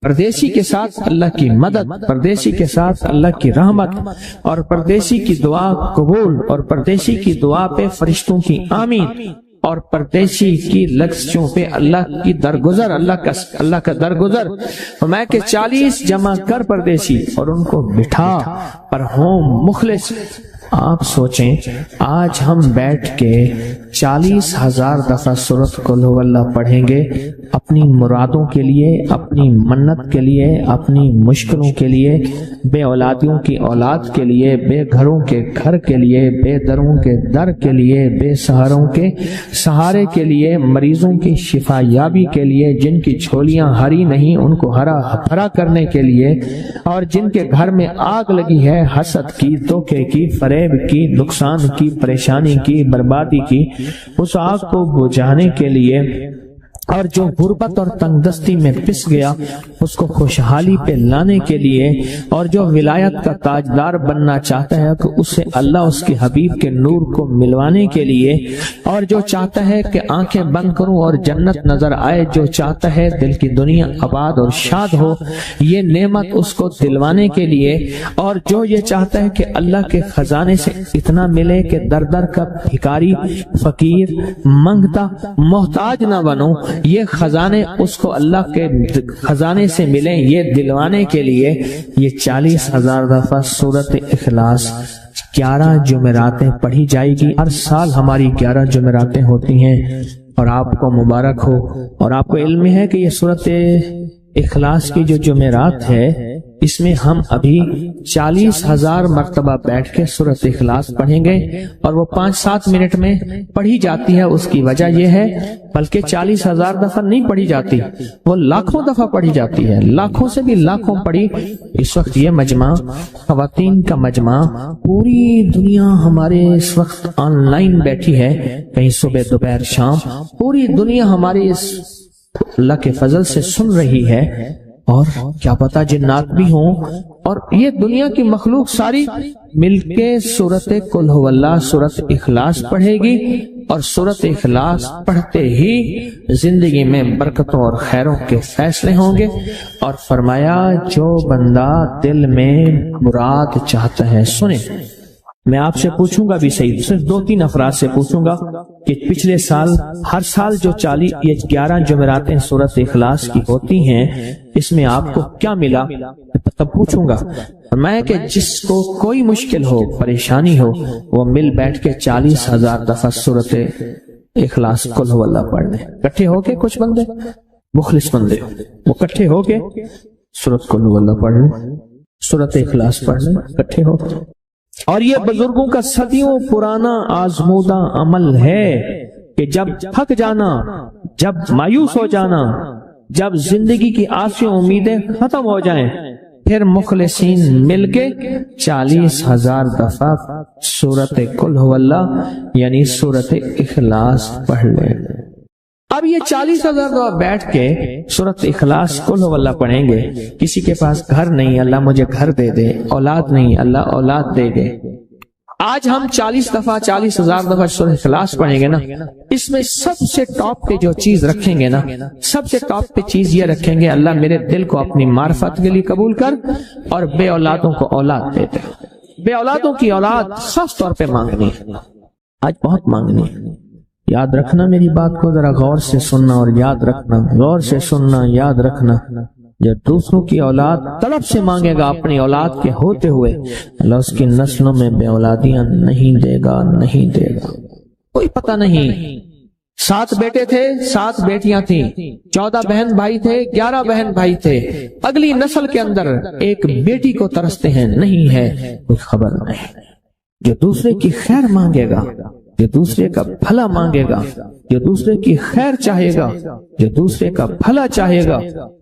پردیسی کے ساتھ اللہ کی مدد، پردیسی کے ساتھ اللہ کی رحمت، اور پردیسی کی دعا قبول، اور پردیسی کی دعا پہ فرشتوں کی آمین، اور پردیسی کی لفظوں پہ اللہ کی درگزر، اللہ کا درگزر۔ میں کہ 40 جمع کر پردیسی اور ان کو بٹھا پر ہوں مخلص۔ آپ سوچیں آج ہم بیٹھ کے 40,000 دفعہ سورۃ قل ہو اللہ پڑھیں گے، اپنی مرادوں کے لیے، اپنی منت کے لیے، اپنی مشکلوں کے لیے، بے اولادیوں کی اولاد کے لیے، بے گھروں کے گھر کے لیے، بے دروں کے در کے لیے، بے سہاروں کے سہارے کے لیے، مریضوں کی شفا یابی کے لیے، جن کی جھولیاں ہری نہیں ان کو ہرا بھرا کرنے کے لیے، اور جن کے گھر میں آگ لگی ہے حسد کی، دھوکے کی، فریب کی، نقصان کی، پریشانی کی، بربادی کی، اس آگ کو بجھانے کے لیے اور جو غربت اور تنگ دستی میں پس گیا اس کو خوشحالی پہ لانے کے لیے، اور جو ولایت کا تاجدار بننا چاہتا ہے کہ اسے اللہ اس کے حبیب کے نور کو ملوانے کے لیے، اور جو چاہتا ہے کہ آنکھیں بند کروں اور جنت نظر آئے، جو چاہتا ہے دل کی دنیا آباد اور شاد ہو، یہ نعمت اس کو دلوانے کے لیے، اور جو یہ چاہتا ہے کہ اللہ کے خزانے سے اتنا ملے کہ در در کا بھکاری، فقیر، منگتا، محتاج نہ بنو، یہ خزانے اس کو اللہ کے خزانے سے ملیں، یہ دلوانے کے لیے یہ 40,000 دفعہ سورۃ اخلاص 11 جمعراتیں پڑھی جائے گی۔ ہر سال ہماری 11 جمعراتیں ہوتی ہیں، اور آپ کو مبارک ہو۔ اور آپ کو علم ہے کہ یہ سورۃ اخلاص کی جو جمعرات ہے، اس میں ہم ابھی 40,000 مرتبہ بیٹھ کے سورۃ اخلاص پڑھیں گے، اور وہ 5-7 منٹ میں پڑھی جاتی ہے۔ اس کی وجہ یہ ہے، بلکہ 40,000 دفعہ نہیں پڑھی جاتی، وہ لاکھوں دفعہ پڑھی جاتی ہے، لاکھوں سے بھی لاکھوں پڑھی۔ اس وقت یہ مجمع، خواتین کا مجمع، پوری دنیا ہمارے اس وقت آن لائن بیٹھی ہے، کہیں صبح دوپہر شام، پوری دنیا ہمارے اس اللہ کے فضل سے سن رہی ہے، اور کیا پتا جنات بھی ہوں، اور یہ دنیا کی مخلوق ساری مل کے سورۃ قل ھو اللہ، سورۃ اخلاص پڑھے گی، اور سورۃ اخلاص پڑھتے ہی زندگی میں برکتوں اور خیروں کے فیصلے ہوں گے۔ اور فرمایا جو بندہ دل میں مراد چاہتا ہے، سنیں میں آپ سے پوچھوں گا بھی صحیح، صرف 2-3 افراد سے پوچھوں گا کہ پچھلے سال، ہر سال جو 11 جمعراتیں سورۃ اخلاص کی ہوتی ہیں، اس میں آپ کو کیا ملا؟ تب پوچھوں گا۔ میں کہ جس کو کوئی مشکل ہو، پریشانی ہو، وہ مل بیٹھ کے 40,000 دفعہ سورۃ اخلاص قل ھو اللہ پڑھ لیں، اکٹھے ہو کے۔ کچھ بندے مخلص بندے وہ اکٹھے ہو کے سورۃ قل ھو اللہ پڑھ لیں، سورۃ اخلاص پڑھ لیں اکٹھے ہو۔ اور یہ بزرگوں کا صدیوں پرانا آزمودہ عمل ہے کہ جب تھک جانا، جب مایوس ہو جانا، جب زندگی کی آسیں امیدیں ختم ہو جائیں، پھر مخلصین مل کے 40,000 دفعہ سورۃ قل ھو اللہ یعنی سورۃ اخلاص پڑھ لیں۔ اب یہ 40,000 دفعہ بیٹھ کے سورۃ اخلاص قل ھو اللہ پڑھیں گے۔ کسی کے پاس گھر نہیں، اللہ مجھے گھر دے دے، اولاد نہیں، اللہ اولاد دے دے۔ آج ہم 40,000 دفعہ سورۃ اخلاص پڑھیں گے نا، اس میں سب سے ٹاپ پہ جو چیز رکھیں گے نا، سب سے ٹاپ پہ چیز یہ رکھیں گے، اللہ میرے دل کو اپنی معرفت کے لیے قبول کر، اور بے اولادوں کو اولاد دے دے۔ بے اولادوں کی اولاد خاص طور پہ مانگنی، آج بہت مانگنی۔ یاد رکھنا میری بات کو، ذرا غور سے سننا اور یاد رکھنا، غور سے سننا، یاد رکھنا۔ جب دوسروں کی اولاد طلب سے مانگے گا اپنی اولاد کے ہوتے ہوئے، اللہ اس کی نسلوں میں بے اولادیاں نہیں دے گا، نہیں دے گا۔ کوئی پتہ نہیں، 7 بیٹے تھے، 7 بیٹیاں تھیں، 14 بہن بھائی تھے، 11 بہن بھائی تھے، اگلی نسل کے اندر ایک بیٹی کو ترستے ہیں، نہیں ہے، کوئی خبر نہیں۔ جو دوسرے کی خیر مانگے گا، جو دوسرے کا بھلا مانگے گا، جو دوسرے کی خیر چاہے گا، جو دوسرے کا بھلا چاہے گا،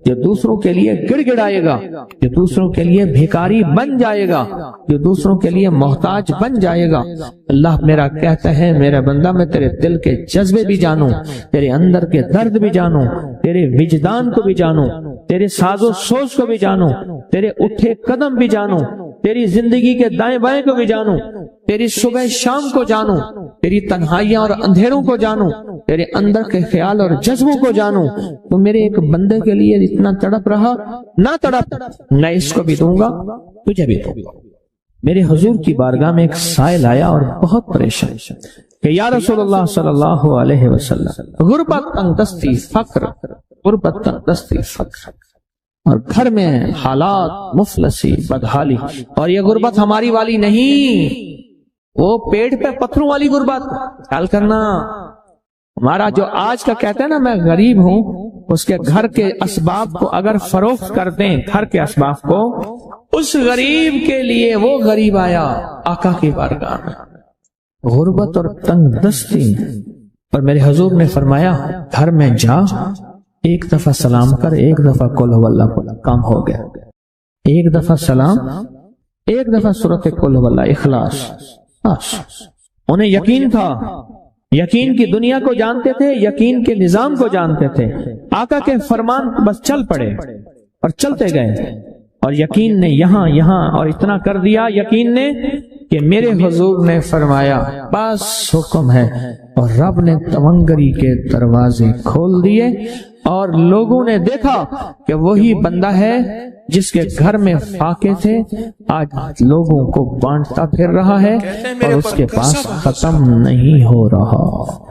جو دوسروں کے لیے گڑ گڑائے گا، جو دوسروں کے لیے بھیکاری بن جائے گا، جو دوسروں کے لیے محتاج بن جائے گا، اللہ میرا کہتا ہے میرا بندہ میں تیرے دل کے جذبے بھی جانوں، تیرے اندر کے درد بھی جانوں، تیرے وجدان کو بھی جانوں، تیرے ساز و سوز کو بھی جانوں، تیرے اٹھے قدم بھی جانوں، تیری زندگی کے دائیں بائیں کو بھی جانوں، تیری صبح شام کو جانوں، تیری تنہائیاں اور اندھیروں کو جانوں، تیرے اندر کے خیال اور جذبوں کو جانوں۔ تو میرے ایک بندے کے لیے اتنا تڑپ رہا، نہ تڑپ، میں اس کو بھی دوں گا، تجھے بھی دوں گا۔ میرے حضور کی بارگاہ میں ایک سائل آیا اور بہت پریشان کہ یا رسول اللہ صلی اللہ علیہ وسلم، غربت، تنگ دستی، فقر، غربت، تنگ دستی، فقر، اور گھر میں حالات مفلسی، بدحالی، اور یہ غربت ہماری والی نہیں، وہ پیٹ پہ پتھروں والی غربت۔ خیال کرنا، ہمارا جو آج کا کہتا ہے نا میں غریب ہوں، اس کے گھر کے اسباب کو اگر فروخت کر دیں، گھر کے اسباب کو، اس غریب کے لیے وہ غریب آیا آقا کی بارگاہ میں، غربت اور تنگ دستی۔ اور میرے حضور نے فرمایا گھر میں جا، ایک دفعہ سلام کر، ایک دفعہ قل ھو اللہ پڑھ، کام ہو گیا۔ ایک دفعہ سلام، ایک دفعہ سورۃ قل ھو اللہ اخلاص۔ انہیں یقین تھا یقین کی دنیا کو جانتے تھے، یقین کے نظام کو جانتے تھے، آقا کے فرمان بس چل پڑے اور چلتے گئے، اور یقین نے یہاں اور اتنا کر دیا یقین نے کہ میرے حضور نے فرمایا بس حکم ہے، اور رب نے تونگری کے دروازے کھول دیے، اور لوگوں نے دیکھا کہ وہی بندہ ہے جس کے گھر میں فاقے تھے آج لوگوں کو بانٹتا پھر رہا ہے اور اس کے پاس ختم نہیں ہو رہا۔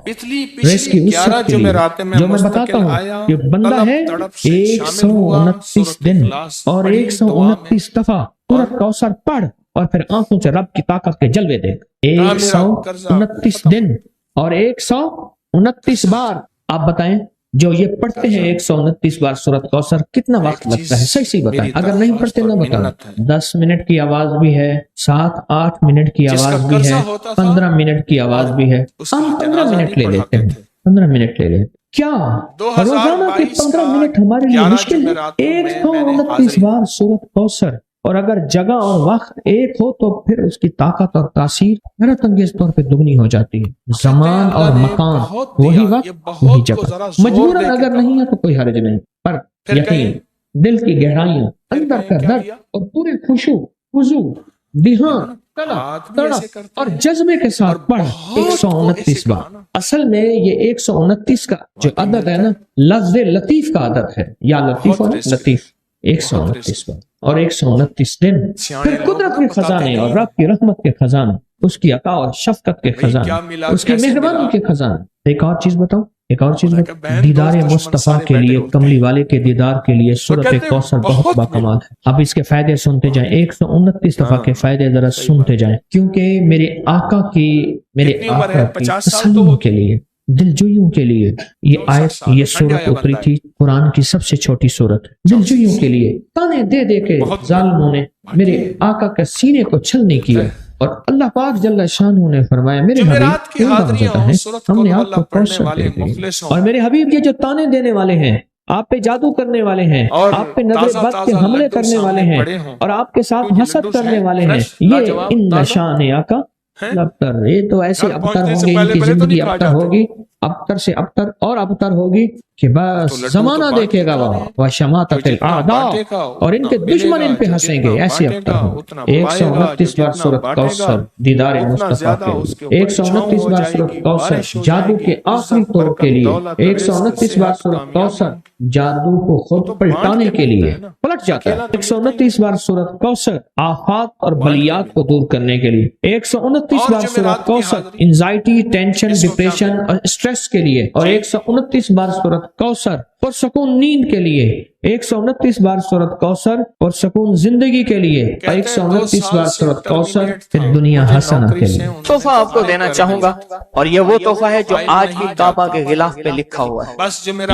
ریس کی وسعت کے لیے جو میں بتاتا ہوں یہ بندہ ہے 129 دن اور 129 دفعہ سورۃ کوثر پڑھ اور پھر آنکھوں سے رب کی طاقت کے جلوے دیکھ۔ 129 دن اور 129 بار آپ بتائیں جو یہ پڑھتے ہیں 129 بار سورۃ کوثر کتنا وقت لگتا ہے؟ صحیح بتائیں، اگر نہیں پڑھتے نہ بتائیں۔ 10 منٹ کی آواز بھی ہے، 7-8 منٹ کی آواز بھی ہے، 15 منٹ کی آواز بھی ہے، ہم 15 منٹ لے لیتے ہیں، 15 منٹ لے لیتے کیا روزانہ کے 15 منٹ ہمارے لیے مشکل ہے؟ 129 بار سورۃ کوثر، اور اگر جگہ اور وقت ایک ہو تو پھر اس کی طاقت اور تاثیر حیرت انگیز طور پہ دگنی ہو جاتی ہے۔ زمان اور مکان وہی وقت وہی جگہ، مجبوراً اگر نہیں ہے تو کوئی حرج نہیں، پر یقین دل کی گہرائیوں، اندر کا درد اور پورے خشوع خضوع، دھیان، تڑپ اور جذبے کے ساتھ پڑھ 129 بار۔ اصل میں یہ 129 کا جو عدد ہے نا لفظ لطیف کا عدد ہے، یا لطیف اور لطیف، 129 بار اور 129 دن، پھر قدرت کے خزانے اور رب کی رحمت کے خزانے، اس کی عطا اور شفقت کے خزانے، اس کی مہربانی کے خزانے۔ ایک اور چیز بتاؤں، دیدار مصطفیٰ کے لیے، کملی والے کے دیدار کے لیے سورۃ کوثر بہت باکمال ہے۔ اب اس کے فائدے سنتے جائیں، 129 دفعہ کے فائدے ذرا سنتے جائیں، کیونکہ میرے آقا کی تسلیوں کے لیے، دلجوئیوں کے لیے یہ آیت، یہ سورت اتری تھی، قرآن کی سب سے چھوٹی سورت، دلجوئیوں کے لیے۔ تانے دے دے کے ظالموں نے میرے آقا کے سینے کو چھلنی کیا، اور اللہ پاک جل شانہ نے فرمایا میرے حبیب ہم نے آپ کو کوثر دے دی، اور میرے حبیب یہ جو تانے دینے والے ہیں، آپ پہ جادو کرنے والے ہیں، آپ پہ نظر بد کے حملے کرنے والے ہیں، اور آپ کے ساتھ حسد کرنے والے ہیں، یہ ان نشان آقا ابتر، یہ تو ایسے ابتر ہوں گے، ان کی زندگی ابتر ہوگی، ابتر سے ابتر اور ابتر ہوگی کہ بس زمانہ دیکھے گا وہ شماتت الاعداء، اور ان کے دشمن ان پہ ہنسیں گے، ایسے ابتر ہوں۔ 129 بار سورۃ کوثر دیدار مصطفیٰ کے لیے، 129 بار سورۃ کوثر جادو کے آخری طور کے لیے، 129 بار سورۃ کوثر جادو کو خود پلٹانے کے لیے، پلٹ جاتا ہے، 129 بار سورۃ کوثر آفات اور بلیات کو دور کرنے کے لیے، 129 بار سورۃ کوثر انزائٹی، ٹینشن، ڈپریشن اور اسٹریس کے لیے، اور 129 بار سورۃ کوثر پرسکون نیند کے لیے، 129 بار سورۃ کوثر اور سکون زندگی کے لیے، 129 بار سورۃ کوثر پھر دنیا حسنہ کے لیے۔ تحفہ آپ کو دینا چاہوں گا، اور یہ وہ تحفہ ہے جو آج بھی کعبہ کے غلاف پہ لکھا ہوا ہے،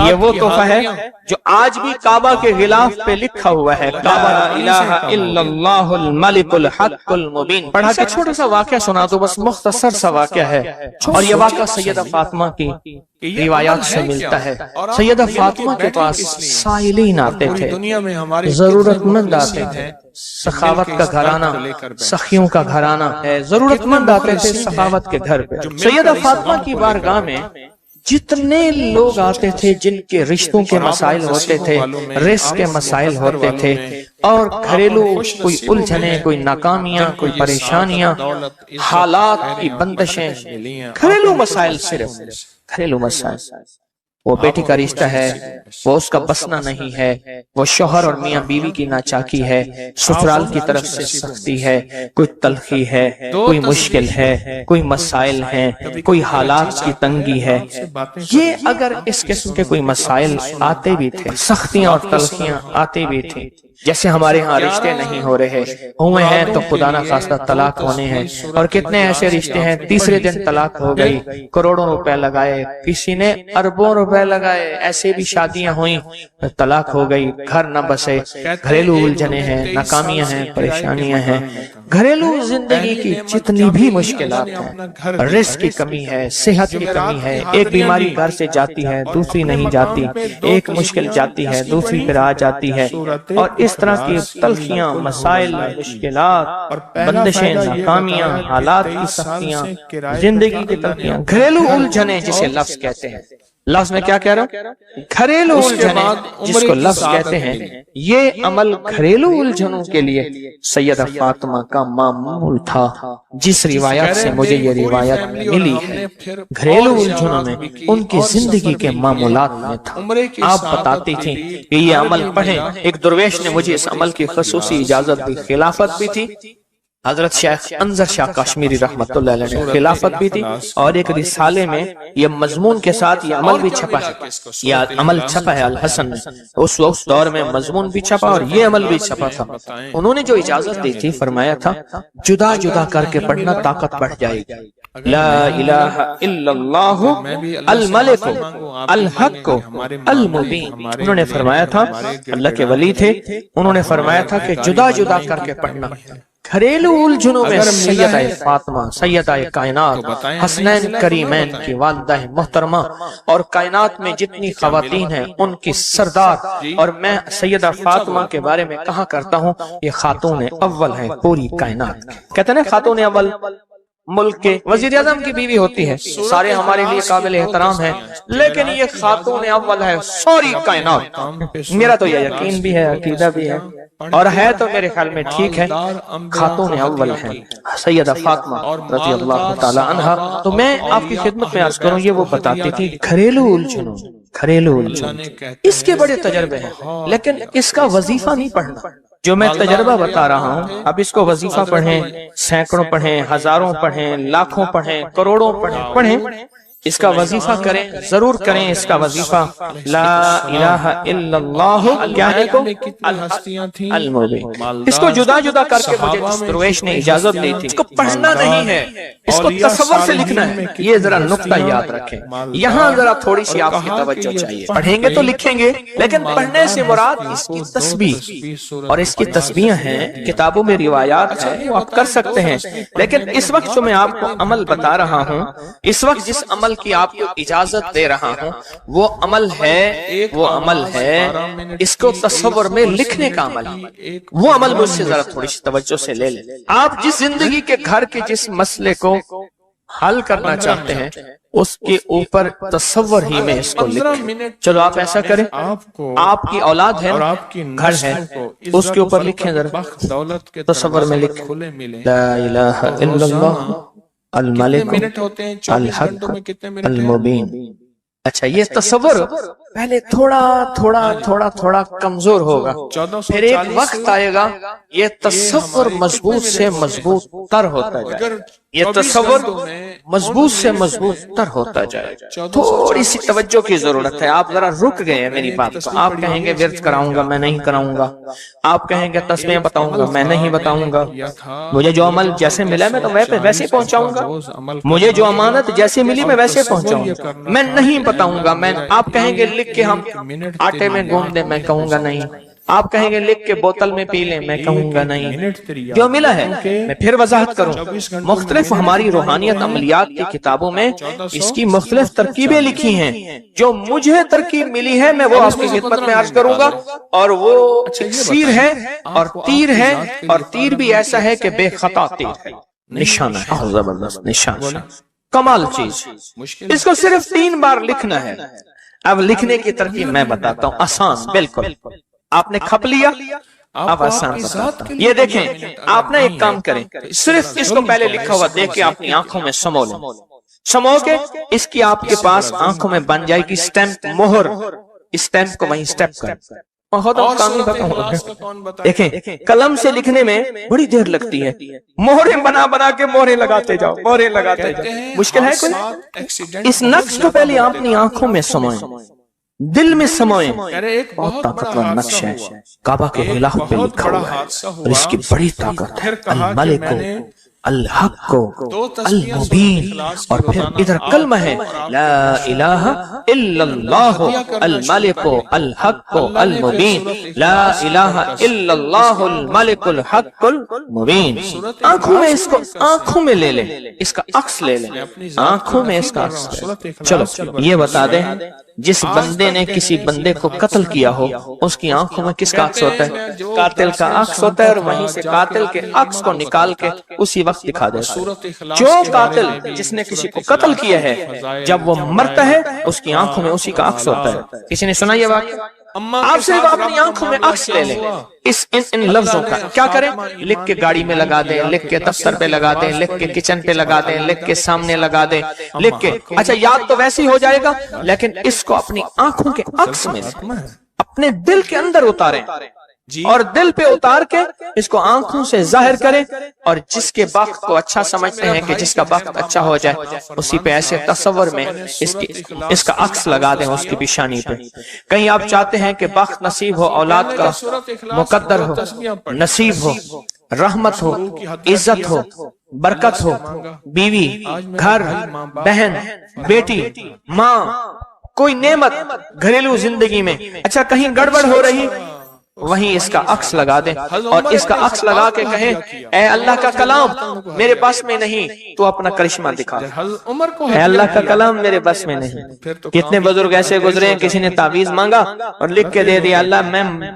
یہ وہ تحفہ ہے جو آج بھی کعبہ کے غلاف پہ لکھا ہوا ہے، کعبہ لا الہ الا اللہ الملک الحق المبین۔ پڑھا کے چھوٹا سا واقعہ سنا دو، بس مختصر سا واقعہ ہے، اور یہ واقعہ سیدہ فاطمہ کی روایات سے ملتا ہے۔ سیدہ فاطمہ کے پاس سائلین آتے تھے، ضرورت مند آتے تھے، سخاوت کا گھرانہ، سخیوں کا گھرانہ ہے، ضرورت مند آتے تھے سخاوت کے گھر پہ۔ سیدہ فاطمہ کی بارگاہ میں جتنے لوگ آتے تھے جن کے رشتوں کے مسائل ہوتے تھے، رزق کے مسائل ہوتے تھے، اور گھریلو کوئی الجھنیں، کوئی ناکامیاں، کوئی پریشانیاں، حالات کی بندشیں، گھریلو مسائل، صرف گھریلو مسائل، وہ بیٹی کا رشتہ ہے، وہ اس کا بسنا نہیں ہے، وہ شوہر اور میاں بیوی کی ناچاکی ہے، سسرال کی طرف سے سختی ہے، کوئی تلخی ہے، کوئی مشکل ہے، کوئی مسائل ہیں، کوئی حالات کی تنگی ہے۔ یہ اگر اس قسم کے کوئی مسائل آتے بھی تھے، سختیاں اور تلخیاں آتے بھی تھیں، جیسے ہمارے ہاں رشتے نہیں ہو رہے ہوئے ہیں تو خدا نہ خواستہ طلاق ہونے ہیں، اور کتنے ایسے رشتے ہیں تیسرے دن طلاق ہو گئی، کروڑوں روپے لگائے، کسی نے اربوں روپے لگائے، ایسے بھی شادیاں ہوئیں، طلاق ہو گئی، گھر نہ بسے، گھریلو الجھنیں ہیں، ناکامیاں ہیں، پریشانیاں ہیں، گھریلو زندگی کی جتنی بھی مشکلات ہیں، رزق کی کمی ہے، صحت کی کمی ہے، ایک بیماری گھر سے جاتی ہے دوسری نہیں جاتی، ایک مشکل جاتی ہے دوسری پھر آ جاتی ہے، اور اس طرح کی تلخیاں، مسائل، مشکلات، بندشیں، ناکامیاں، حالات کی سختیاں، زندگی کی تلخیاں، گھریلو الجھنیں جسے لفظ کہتے ہیں. لفظ میں کیا کہہ رہا ہوں؟ گھریلو الجھنیں جس کو لفظ کہتے ہیں. یہ عمل گھریلو الجھنوں کے لیے سیدہ فاطمہ کا معمول تھا. جس روایت سے مجھے یہ روایت ملی ہے گھریلو الجھنوں میں ان کی زندگی کے معمولات میں تھا. آپ بتاتی تھیں کہ یہ عمل پڑھیں. ایک درویش نے مجھے اس عمل کی خصوصی اجازت دی، خلافت بھی تھی. حضرت شیخ انظر شاہ کشمیری رحمۃ اللہ علیہ نے خلافت بھی تھی، اور ایک رسالے میں یہ مضمون کے ساتھ یہ عمل بھی چھپا ہے. یہ عمل چھپا ہے الحسن میں، اس وقت دور میں مضمون بھی چھپا اور یہ عمل بھی چھپا تھا. انہوں نے جو اجازت دی تھی فرمایا تھا جدا جدا کر کے پڑھنا طاقت بڑھ جائے گی. لا الہ الا اللہ الملک الحق المبین. انہوں نے فرمایا تھا، اللہ کے ولی تھے، انہوں نے فرمایا تھا کہ جدا جدا کر کے پڑھنا. گھریلو الجھنوں میں سیدہ فاطمہ، سیدہ کائنات، حسنین کریمین کی والدہ محترمہ، اور کائنات میں جتنی خواتین ہیں ان کی سردار. اور میں سیدہ فاطمہ کے بارے میں کہا کرتا ہوں یہ خاتون اول ہیں پوری کائنات. کہتے ہیں خاتون اول ملک کے وزیر اعظم کی بیوی ہوتی ہے، سارے ہمارے لیے قابل احترام ہیں، لیکن یہ خاتون اول ہے ساری کائنات. میرا تو یہ یقین بھی ہے، عقیدہ بھی ہے، اور ہے تو میرے خیال میں ٹھیک ہے. خاتون اول ہیں سیدہ فاطمہ رضی اللہ تعالی عنہا. تو میں آپ کی خدمت میں عرض کروں، یہ وہ بتاتی تھی گھریلو الجھنوں، گھریلو الجھنوں اس کے بڑے تجربے ہیں، لیکن اس کا وظیفہ نہیں پڑھنا. جو میں تجربہ بتا رہا ہوں اب اس کو وظیفہ پڑھیں، سینکڑوں پڑھیں، ہزاروں پڑھیں، لاکھوں پڑھیں، کروڑوں پڑھیں. اس کا وظیفہ کریں، ضرور کریں اس کا وظیفہ. لا الہ الا اللہ کیا ہے کو المبین. اس کو جدا جدا کر کے مجھے جس درویش نے اجازت دی تھی، اس کو پڑھنا نہیں ہے، اس کو تصور سے لکھنا ہے. یہ ذرا نقطہ یاد رکھیں، یہاں ذرا تھوڑی سی آپ کی توجہ چاہیے. پڑھیں گے تو لکھیں گے، لیکن پڑھنے سے مراد اس کی تسبیح، اور اس کی تسبیح ہیں کتابوں میں روایات ہیں، وہ آپ کر سکتے ہیں. لیکن اس وقت جو میں آپ کو عمل بتا رہا ہوں، اس وقت جس عمل کی آپ کو اجازت دے رہا ہوں وہ عمل ہے اس کو تصور میں لکھنے کا عمل ہے. وہ عمل مجھ سے ذرا تھوڑی سی توجہ سے لے لیں. آپ جس زندگی کے گھر کے جس مسئلے کو حل کرنا چاہتے ہیں اس کے اوپر تصور ہی میں اس کو لکھیں. چلو آپ ایسا کریں، آپ کی اولاد ہے، گھر ہے، اس کے اوپر لکھیں ذرا، تصور میں لکھیں لا الہ الا اللہ الملک الحق المبین. اچھا یہ تصور پہلے تھوڑا کمزور ہوگا، پھر ایک وقت آئے گا یہ تصور مضبوط سے مضبوط تر ہوتا جائے. یہ تصور مضبوط سے مضبوط تر ہوتا جائے. تھوڑی سی توجہ کی ضرورت ہے. آپ ذرا رک گئے ہیں میری بات کو. آپ کہیں گے ورد کراؤں گا، میں نہیں کراؤں گا. آپ کہیں گے تسبیح بتاؤں گا، میں نہیں بتاؤں گا. مجھے جو عمل جیسے ملا میں تو ویسے پہنچاؤں گا. مجھے جو امانت جیسے ملی میں ویسے پہنچاؤں گا. میں نہیں بتاؤں گا. آپ کہیں گے لکھ کے ہم آٹے میں گون دیں، میں کہوں گا نہیں. آپ کہیں گے لکھ کے بوتل میں پی لیں، میں کہوں گا نہیں. جو ملا ہے میں پھر وضاحت کروں. مختلف ہماری روحانیت عملیات کی کتابوں میں اس کی مختلف ترکیبیں لکھی ہیں. جو مجھے ترکیب ملی ہے میں وہ آپ کی خدمت میں عرض کروں گا. اور وہ اکسیر ہے اور تیر ہے، اور تیر بھی ایسا ہے کہ بے خطا تیر ہے. نشانہ ہے، زبردست نشانہ، کمال چیز. اس کو صرف 3 بار لکھنا ہے. اب لکھنے کی ترکیب میں بتاتا ہوں، آسان بالکل. آپ نے کھپ لیا، اب آسان بتاتا ہوں. یہ دیکھیں، آپ نے ایک کام کریں، صرف اس کو پہلے لکھا ہوا دیکھ کے اپنی آنکھوں میں سمو لیں. سمو کے اس کی آپ کے پاس آنکھوں میں بن جائے گی سٹیمپ، مہر. سٹیمپ کو وہیں سٹیپ کریں. دیکھیں قلم سے لکھنے میں بڑی دیر لگتی ہے، مہریں بنا کے مہریں لگاتے جاؤ، مہریں لگاتے جاؤ. مشکل ہے کوئی؟ اس نقش کو پہلے اپنی آنکھوں میں سموئیں، دل میں سموئیں. بہت طاقتور نقش ہے، کعبہ کے غلاف پہ لکھا ہوا ہے، اور اس کی بڑی طاقت ہے. الملک الحق المبین، اور پھر ادھر کلمہ ہے لا الہ الا اللہ الملک الحق المبین، لا الہ الا اللہ الملک الحق المبین۔ آنکھوں میں اس کو آنکھوں میں لے لیں، اس کا عکس لے لیں، آنکھوں میں اس کا عکس لے لیں۔ چلو یہ بتا دیں، جس بندے نے کسی بندے کو قتل کیا ہو اس کی آنکھوں میں کس کا عکس ہوتا ہے؟ قاتل کا عکس ہوتا ہے، اور وہیں سے قاتل کے عکس کو نکال کے اسی وقت دکھا دیتا ہے۔ جو قاتل جس نے کسی کو قتل کیا ہے جب وہ مرتا ہے اس کی آنکھوں میں اسی کا عکس ہوتا ہے۔ کسی نے سنا یہ واقعہ؟ آپ صرف اپنی آنکھوں میں عکس لے لیں، ان لفظوں کا کیا کریں؟ لکھ کے گاڑی میں لگا دیں، لکھ کے دفتر پہ لگا دیں، لکھ کے کچن پہ لگا دیں، لکھ کے سامنے لگا دیں، لکھ کے اچھا یاد تو ویسے ہی ہو جائے گا، لیکن اس کو اپنی آنکھوں کے عکس میں اپنے دل کے اندر اتاریں، اور دل پہ اتار کے اس کو آنکھوں سے ظاہر کریں، اور جس کے بخت کو اچھا سمجھتے ہیں کہ جس کا بخت اچھا ہو جائے اسی پہ ایسے تصور میں اس کا عکس لگا دیں اس کی پیشانی پہ۔ کہیں آپ چاہتے ہیں کہ بخت نصیب ہو، اولاد کا مقدر ہو، نصیب ہو، رحمت ہو، عزت ہو، برکت ہو، بیوی، گھر، بہن، بیٹی، ماں، کوئی نعمت گھریلو زندگی میں، اچھا کہیں گڑبڑ ہو رہی، وہیں اس کا عکس لگا دیں اور اس کا عکس لگا کے کہیں اے اللہ کا کلام میرے بس میں نہیں، تو اپنا کرشمہ دکھا، اے اللہ کا کلام میرے بس میں نہیں۔ کتنے بزرگ ایسے گزرے ہیں، کسی نے تعویذ مانگا اور لکھ کے دے دیا اللہ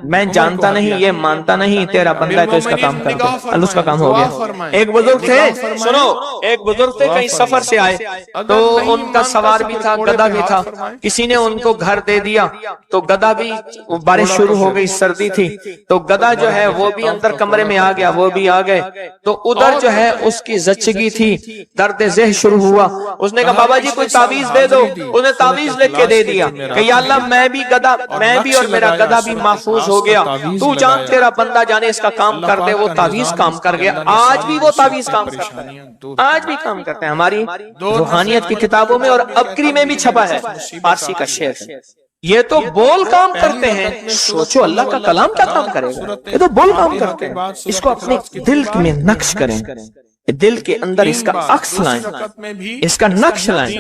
میں جانتا نہیں، یہ مانتا نہیں، تیرا بندہ ہے تو اس کا کام کر دے، اللہ اس کا کام ہو گیا۔ ایک بزرگ تھے، سنو، ایک بزرگ تھے کہیں سفر سے آئے تو ان کا سوار بھی تھا، گدھا بھی تھا، کسی نے ان کو گھر دے دیا تو گدھا بھی، بارش شروع ہو گئی، سردی تھی تو گدھا جو ہے وہ بھی اندر کمرے میں آ گیا، وہ بھی آ گئے تو ادھر جو ہے اس کی زچگی تھی، درد ذہن شروع ہوا، اس نے کہا بابا جی کوئی تعویذ دے دو، اس نے تعویذ لکھ کے دے دیا کہ یا اللہ میں بھی اور میرا گدھا بھی محفوظ ہو گیا، تو جان تیرا بندہ جانے اس کا کام کر دے۔ وہ تعویذ کام کر گیا، آج بھی وہ تعویذ کام کرتا ہے، آج بھی کام کرتے ہیں۔ ہماری روحانیت کی کتابوں میں اور ابکری میں بھی چھپا ہے، فارسی کا شعر ہے۔ یہ تو بول کام کرتے ہیں، سوچو اللہ کا کلام کیا کام کرے گا؟ یہ تو بول کام کرتے ہیں۔ اس کو اپنے دل میں نقش کریں، دل کے اندر اس کا عکس لائیں، اس کا نقش لائیں۔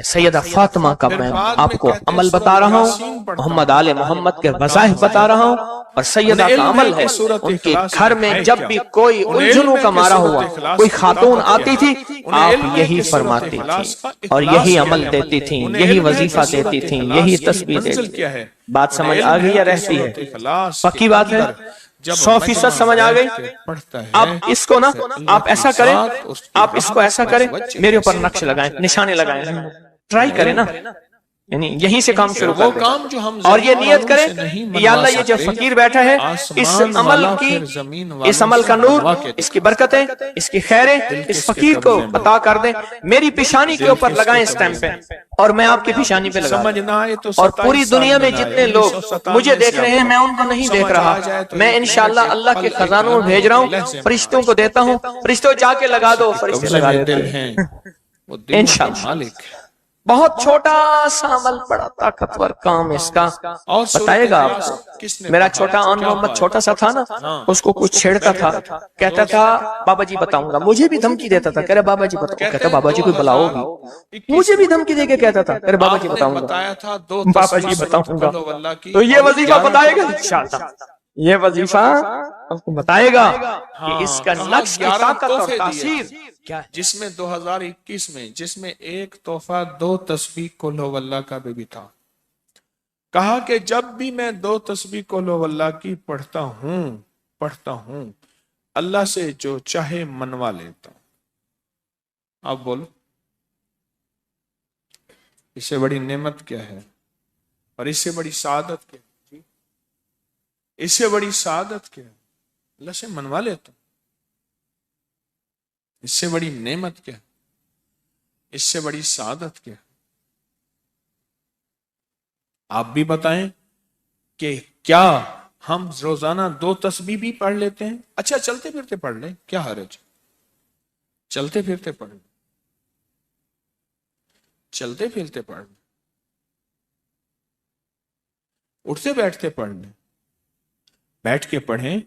سیدہ فاطمہ کا میں آپ کو عمل بتا رہا ہوں، محمد آل محمد کے وظائف بتا رہا ہوں، اور سیدہ کا عمل ہے۔ ان کے گھر میں جب بھی کوئی الجھنوں کا مارا ہوا، کوئی خاتون آتی تھی، آپ یہی فرماتی تھی اور یہی عمل دیتی تھیں، یہی وظیفہ دیتی تھیں، یہی تسبیح دیتی تھیں۔ بات سمجھ آ گئی یا رہتی ہے؟ پکی بات ہے، 100% سمجھ آ گئی؟ آپ اس کو نا، آپ ایسا کریں، آپ اس کو ایسا کریں، میرے اوپر نقش لگائیں، نشانے لگائیں، ٹرائی کریں نا، یعنی یہیں سے کام شروع کریں اور یہ نیت کریں یا اللہ یہ جو فقیر بیٹھا ہے اس عمل کا نور، اس کی برکتیں، اس کی خیریں اس فقیر کو عطا کر دیں، میری پیشانی کے اوپر لگائیں اس ٹائم پہ، اور میں آپ کی پیشانی پہ لگائیں، اور پوری دنیا میں جتنے لوگ مجھے دیکھ رہے ہیں میں ان کو نہیں دیکھ رہا، میں انشاءاللہ اللہ کے خزانوں میں بھیج رہا ہوں، فرشتوں کو دیتا ہوں، فرشتوں جا کے لگا دو، فرشتے لگا دیتے ہیں انشاءاللہ۔ بہت چھوٹا سا عمل، بڑا طاقتور کام اس کا بتائے گا آپ کو۔ میرا چھوٹا آن محمد چھوٹا سا تھا نا، اس کو کچھ چھیڑتا تھا، کہتا تھا بابا جی بتاؤں گا، مجھے بھی دھمکی دیتا تھا، کہہ رہے بابا جی بتاؤں، کہتا بابا جی کوئی بلاؤ گی، مجھے بھی دھمکی دے کے کہتا تھا، کہہ رہے بابا جی بتاؤں گا، بابا جی بتاؤں گا۔ تو یہ وظیفہ بتائے گا انشاءاللہ، یہ وظیفہ آپ کو بتائے گا کہ اس کا نقش کی طاقت اور تاثیر کیا ہے۔ جس میں 2021 میں جس میں ایک تحفہ 2 تسبیح قل ہو اللہ کا بھی تھا، کہا کہ جب بھی میں 2 تسبیح قل ہو اللہ کی پڑھتا ہوں اللہ سے جو چاہے منوا لیتا ہوں۔ آپ بولو اس سے بڑی نعمت کیا ہے، اور اس سے بڑی سعادت کیا ہے؟ اس سے بڑی سعادت کیا ہے؟ اللہ سے منوا لیتا ہوں۔ اس سے بڑی نعمت کیا، اس سے بڑی سعادت کیا؟ آپ بھی بتائیں کہ کیا ہم روزانہ 2 تسبیح بھی پڑھ لیتے ہیں؟ اچھا چلتے پھرتے پڑھ لیں، کیا حرج؟ چلتے پھرتے پڑھ لیں، چلتے پھرتے پڑھ لیں، اٹھتے بیٹھتے پڑھ لیں، بیٹھ کے پڑھیں،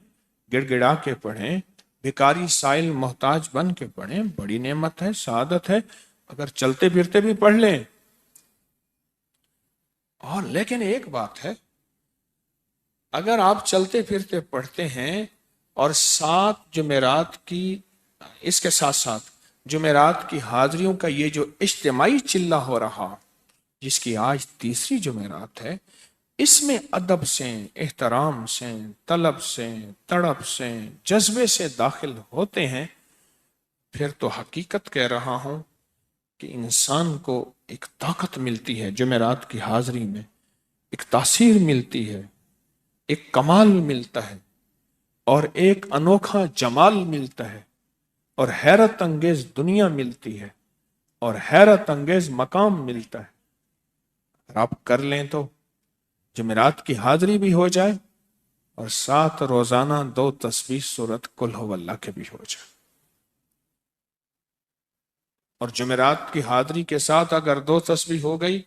گڑ گڑا کے پڑھیں، بھکاری سائل محتاج بن کے پڑھیں، بڑی نعمت ہے، سعادت ہے، اگر چلتے پھرتے بھی پڑھ لیں. اور لیکن ایک بات ہے، اگر آپ چلتے پھرتے پڑھتے ہیں اور سات جمعرات کی، اس کے ساتھ ساتھ جمعرات کی حاضریوں کا یہ جو اجتماعی چلہ ہو رہا، جس کی آج تیسری جمعرات ہے، اس میں ادب سے، احترام سے، طلب سے، تڑپ سے، جذبے سے داخل ہوتے ہیں، پھر تو حقیقت کہہ رہا ہوں کہ انسان کو ایک طاقت ملتی ہے جمعرات کی حاضری میں، ایک تاثیر ملتی ہے، ایک کمال ملتا ہے، اور ایک انوکھا جمال ملتا ہے، اور حیرت انگیز دنیا ملتی ہے، اور حیرت انگیز مقام ملتا ہے. اگر آپ کر لیں تو جمعرات کی حاضری بھی ہو جائے اور ساتھ روزانہ 2 تسبیح سورت قل ہو اللہ کے بھی ہو جائے. اور جمعرات کی حاضری کے ساتھ اگر 2 تسبیح ہو گئی،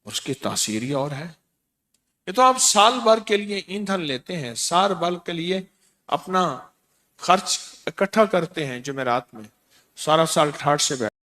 اس کی تاثیر ہی اور ہے. یہ تو آپ سال بھر کے لیے ایندھن لیتے ہیں، سال بھر کے لیے اپنا خرچ اکٹھا کرتے ہیں جمعرات میں، سارا سال ٹھاٹھ سے بیٹھ